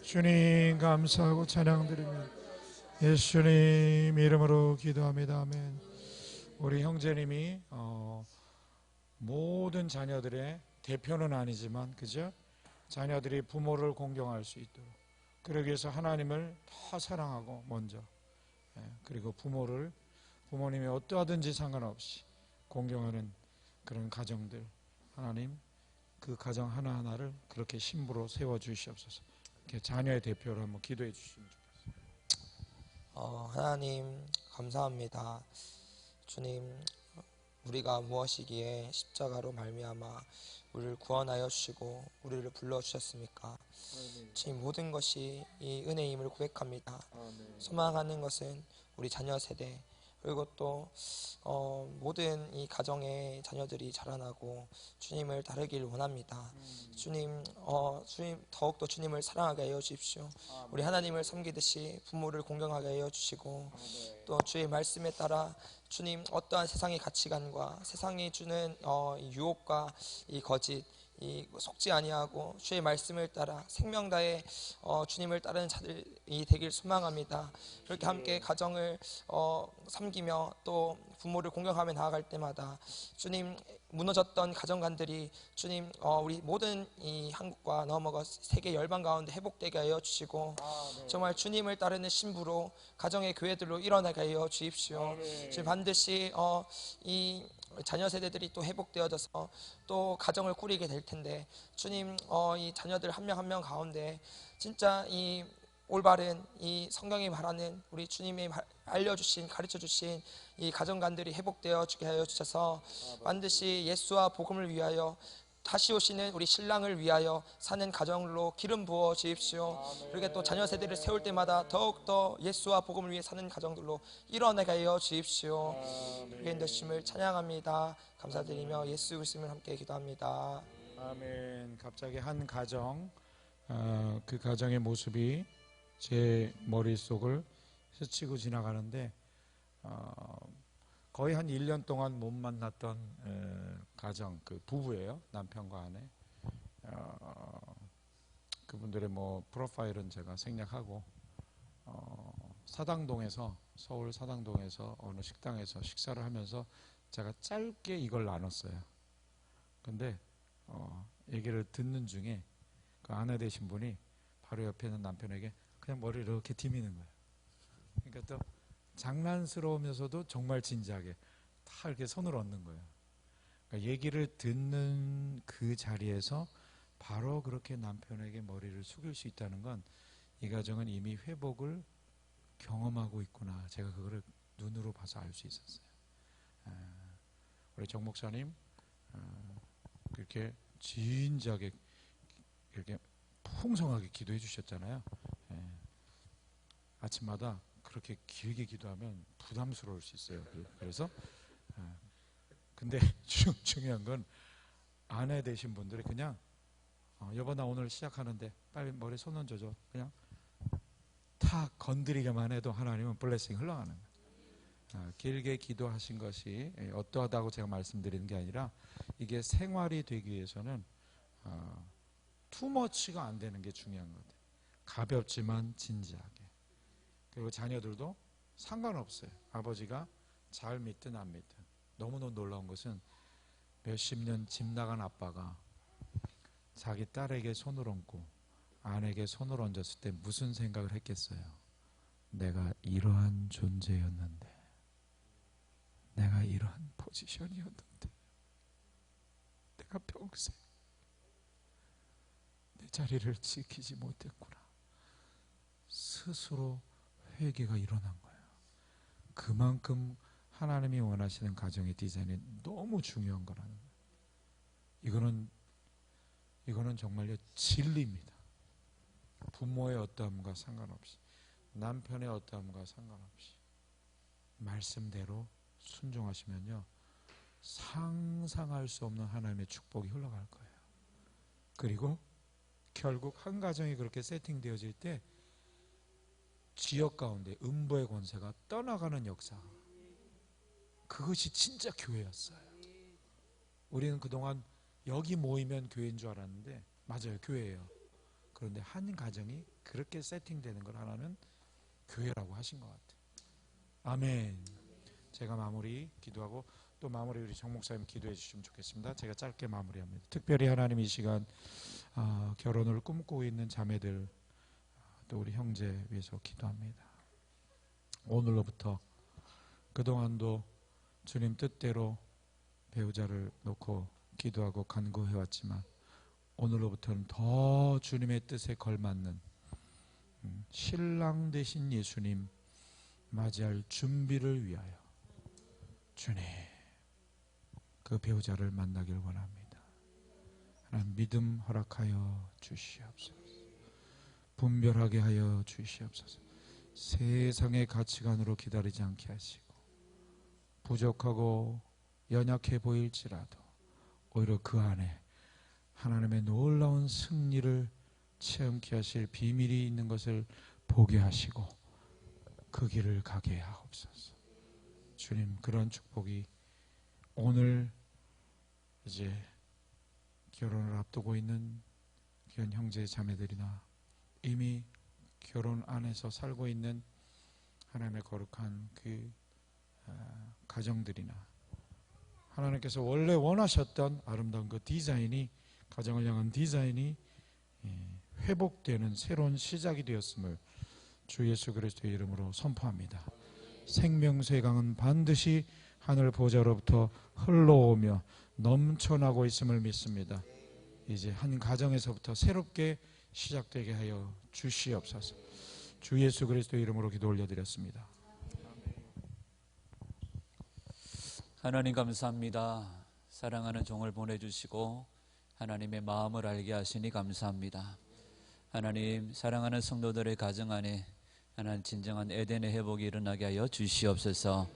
A: 주님 감사하고 찬양드리며 예수님 이름으로 기도합니다. 아멘. 우리 형제님이 모든 자녀들의 대표는 아니지만 그죠? 자녀들이 부모를 공경할 수 있도록, 그러기 위해서 하나님을 더 사랑하고 먼저, 그리고 부모님이 어떠하든지 상관없이 공경하는 그런 가정들, 하나님 그 가정 하나하나를 그렇게 신부로 세워주시옵소서. 자녀의 대표로 한번 기도해 주시면 좋겠습니다.
D: 하나님 감사합니다. 주님, 우리가 무엇이기에 십자가로 말미암아 우리를 구원하여 주시고 우리를 불러주셨습니까? 주님, 모든 것이 이 은혜임을 고백합니다. 소망하는 것은 우리 자녀 세대, 그리고 또 모든 이 가정의 자녀들이 자라나고 주님을 따르길 원합니다. 주님, 더욱더 주님을 사랑하게 하여 주십시오. 우리 하나님을 섬기듯이 부모를 공경하게 하여 주시고, 또 주의 말씀에 따라 주님 어떠한 세상의 가치관과 세상이 주는 유혹과 이 거짓, 이 속지 아니하고 주의 말씀을 따라 생명 다해 주님을 따르는 자들이 되길 소망합니다. 그렇게 함께 가정을 섬기며 또 부모를 공경하며 나아갈 때마다 주님, 무너졌던 가정관들이 주님 우리 모든 이 한국과 넘어가 세계 열방 가운데 회복되게 하여 주시고, 정말 주님을 따르는 신부로 가정의 교회들로 일어나게 하여 주십시오. 주님, 반드시 이 자녀 세대들이 또 회복되어져서 또 가정을 꾸리게 될 텐데 주님 이 자녀들 한 명 한 명 가운데 진짜 이 올바른 이 성경이 말하는 우리 주님이 알려주신 가르쳐주신 이 가정관들이 회복되어 주게 하여 주셔서 반드시 예수와 복음을 위하여 다시 오시는 우리 신랑을 위하여 사는 가정으로 기름 부어 주십시오. 그렇게 또 자녀 세대를 세울 때마다 더욱더 예수와 복음을 위해 사는 가정들로 일어나게 하여 주십시오. 그의 되심을 찬양합니다. 감사드리며 예수 그리스도를 함께 기도합니다.
A: 아멘. 갑자기 한 가정, 그 가정의 모습이 제 머릿속을 스치고 지나가는데 거의 한 1년 동안 못 만났던 가정, 그 부부예요. 남편과 아내. 그분들의 뭐 프로파일은 제가 생략하고 사당동에서, 서울 사당동에서 어느 식당에서 식사를 하면서 제가 짧게 이걸 나눴어요. 근데 얘기를 듣는 중에 그 아내 되신 분이 바로 옆에 있는 남편에게 그냥 머리를 이렇게 디미는 거예요. 그러니까 또 장난스러우면서도 정말 진지하게 다 이렇게 손을 얹는 거예요. 그러니까 얘기를 듣는 그 자리에서 바로 그렇게 남편에게 머리를 숙일 수 있다는 건 이 가정은 이미 회복을 경험하고 있구나. 제가 그거를 눈으로 봐서 알 수 있었어요. 우리 정 목사님 그렇게 진지하게 이렇게 풍성하게 기도해 주셨잖아요. 아침마다 그렇게 길게 기도하면 부담스러울 수 있어요. 그래서 근데 중요한 건 아내 되신 분들이 그냥 여보 나 오늘 시작하는데 빨리 머리 손 얹어줘. 그냥 탁 건드리기만 해도 하나님은 블레싱 흘러가는 거예요. 길게 기도하신 것이 어떠하다고 제가 말씀드리는 게 아니라 이게 생활이 되기 위해서는 투머치가 안 되는 게 중요한 것 같아요. 가볍지만 진지하게. 그리고 자녀들도 상관없어요. 아버지가 잘 믿든 안 믿든. 너무너무 놀라운 것은 몇십 년 집 나간 아빠가 자기 딸에게 손을 얹고 아내에게 손을 얹었을 때 무슨 생각을 했겠어요? 내가 이러한 존재였는데, 내가 이러한 포지션이었는데, 내가 평생 내 자리를 지키지 못했구나. 스스로 회개가 일어난 거예요. 그만큼 하나님이 원하시는 가정의 디자인이 너무 중요한 거라는 거예요. 이거는 정말요 진리입니다. 부모의 어떠함과 상관없이, 남편의 어떠함과 상관없이 말씀대로 순종하시면요 상상할 수 없는 하나님의 축복이 흘러갈 거예요. 그리고 결국 한 가정이 그렇게 세팅되어질 때 지역 가운데 음부의 권세가 떠나가는 역사, 그것이 진짜 교회였어요. 우리는 그동안 여기 모이면 교회인 줄 알았는데 맞아요, 교회예요. 그런데 한 가정이 그렇게 세팅되는 걸 하나는 교회라고 하신 것 같아요. 아멘. 제가 마무리 기도하고 또 마무리 우리 정 목사님 기도해 주시면 좋겠습니다. 제가 짧게 마무리합니다. 특별히 하나님 이 시간 결혼을 꿈꾸고 있는 자매들 또 우리 형제 위해서 기도합니다. 오늘로부터 그동안도 주님 뜻대로 배우자를 놓고 기도하고 간구해왔지만 오늘로부터는 더 주님의 뜻에 걸맞는 신랑 되신 예수님 맞이할 준비를 위하여 주님 그 배우자를 만나길 원합니다. 하나님 믿음 허락하여 주시옵소서. 분별하게 하여 주시옵소서. 세상의 가치관으로 기다리지 않게 하시고 부족하고 연약해 보일지라도 오히려 그 안에 하나님의 놀라운 승리를 체험케 하실 비밀이 있는 것을 보게 하시고 그 길을 가게 하옵소서. 주님 그런 축복이 오늘 이제 결혼을 앞두고 있는 귀한 형제 자매들이나 이미 결혼 안에서 살고 있는 하나님의 거룩한 그 가정들이나 하나님께서 원래 원하셨던 아름다운 그 디자인이 가정을 향한 디자인이 회복되는 새로운 시작이 되었음을 주 예수 그리스도의 이름으로 선포합니다. 생명수의 강은 반드시 하늘 보좌로부터 흘러오며 넘쳐나고 있음을 믿습니다. 이제 한 가정에서부터 새롭게 시작되게 하여 주시옵소서. 주 예수 그리스도 이름으로 기도 올려드렸습니다.
B: 하나님 감사합니다. 사랑하는 종을 보내주시고 하나님의 마음을 알게 하시니 감사합니다. 하나님, 사랑하는 성도들의 가정 안에 하나님 진정한 에덴의 회복이 일어나게 하여 주시옵소서.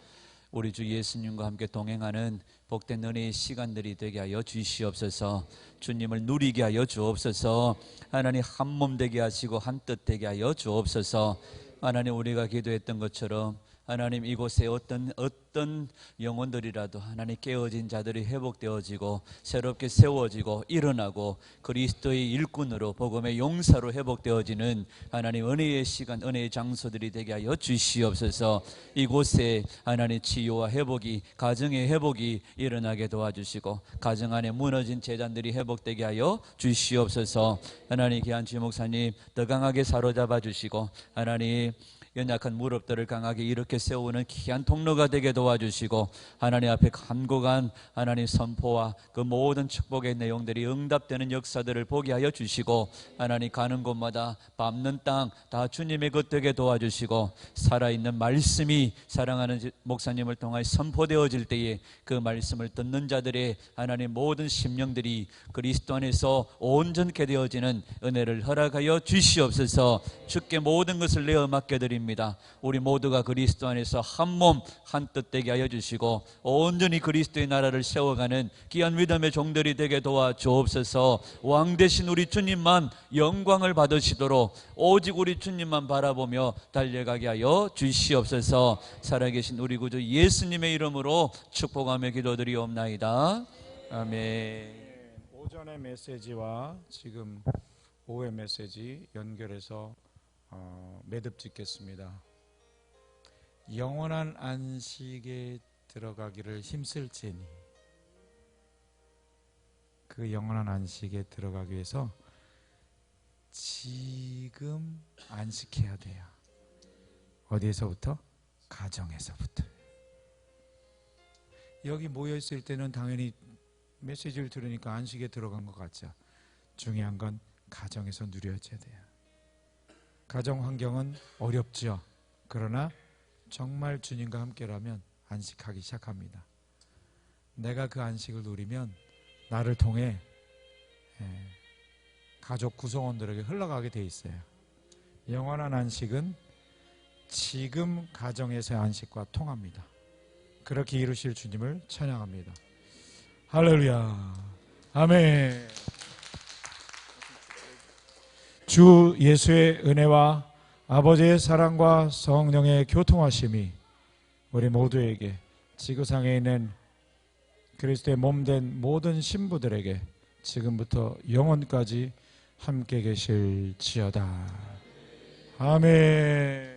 B: 우리 주 예수님과 함께 동행하는 복된 은혜의 시간들이 되게 하여 주시옵소서. 주님을 누리게 하여 주옵소서. 하나님, 한 몸 되게 하시고 한 뜻 되게 하여 주옵소서. 하나님, 우리가 기도했던 것처럼 하나님, 이곳에 어떤 영혼들이라도 하나님 깨어진 자들이 회복되어지고 새롭게 세워지고 일어나고 그리스도의 일꾼으로 복음의 용사로 회복되어지는 하나님 은혜의 시간, 은혜의 장소들이 되게 하여 주시옵소서. 이곳에 하나님 치유와 회복이, 가정의 회복이 일어나게 도와주시고 가정 안에 무너진 재단들이 회복되게 하여 주시옵소서. 하나님, 귀한 주 목사님 더 강하게 사로잡아 주시고 하나님 연약한 무릎들을 강하게 이렇게 세우는 귀한 통로가 되게 도와주시고 하나님 앞에 간곡한 하나님 선포와 그 모든 축복의 내용들이 응답되는 역사들을 보게 하여 주시고 하나님 가는 곳마다 밟는 땅 다 주님의 것 되게 도와주시고 살아있는 말씀이 사랑하는 목사님을 통하여 선포되어질 때에 그 말씀을 듣는 자들의 하나님 모든 심령들이 그리스도 안에서 온전케 되어지는 은혜를 허락하여 주시옵소서. 주께 모든 것을 내어 맡겨드립니다. 우리 모두가 그리스도 안에서 한 몸 한 뜻 되게 하여 주시고 온전히 그리스도의 나라를 세워가는 귀한 믿음의 종들이 되게 도와주옵소서. 왕 되신 우리 주님만 영광을 받으시도록 오직 우리 주님만 바라보며 달려가게 하여 주시옵소서. 살아계신 우리 구주 예수님의 이름으로 축복하며 기도드리옵나이다. 아멘.
A: 오전의 메시지와 지금 오후의 메시지 연결해서 매듭 짓겠습니다. 영원한 안식에 들어가기를 힘쓸지니, 그 영원한 안식에 들어가기 위해서 지금 안식해야 돼요. 어디에서부터? 가정에서부터. 여기 모여 있을 때는 당연히 메시지를 들으니까 안식에 들어간 것 같죠. 중요한 건 가정에서 누려져야 돼요. 가정 환경은 어렵죠. 그러나 정말 주님과 함께라면 안식하기 시작합니다. 내가 그 안식을 누리면 나를 통해 가족 구성원들에게 흘러가게 돼 있어요. 영원한 안식은 지금 가정에서의 안식과 통합니다. 그렇게 이루실 주님을 찬양합니다. 할렐루야. 아멘. 주 예수의 은혜와 아버지의 사랑과 성령의 교통하심이 우리 모두에게, 지구상에 있는 그리스도의 몸된 모든 신부들에게 지금부터 영원까지 함께 계실지어다. 아멘.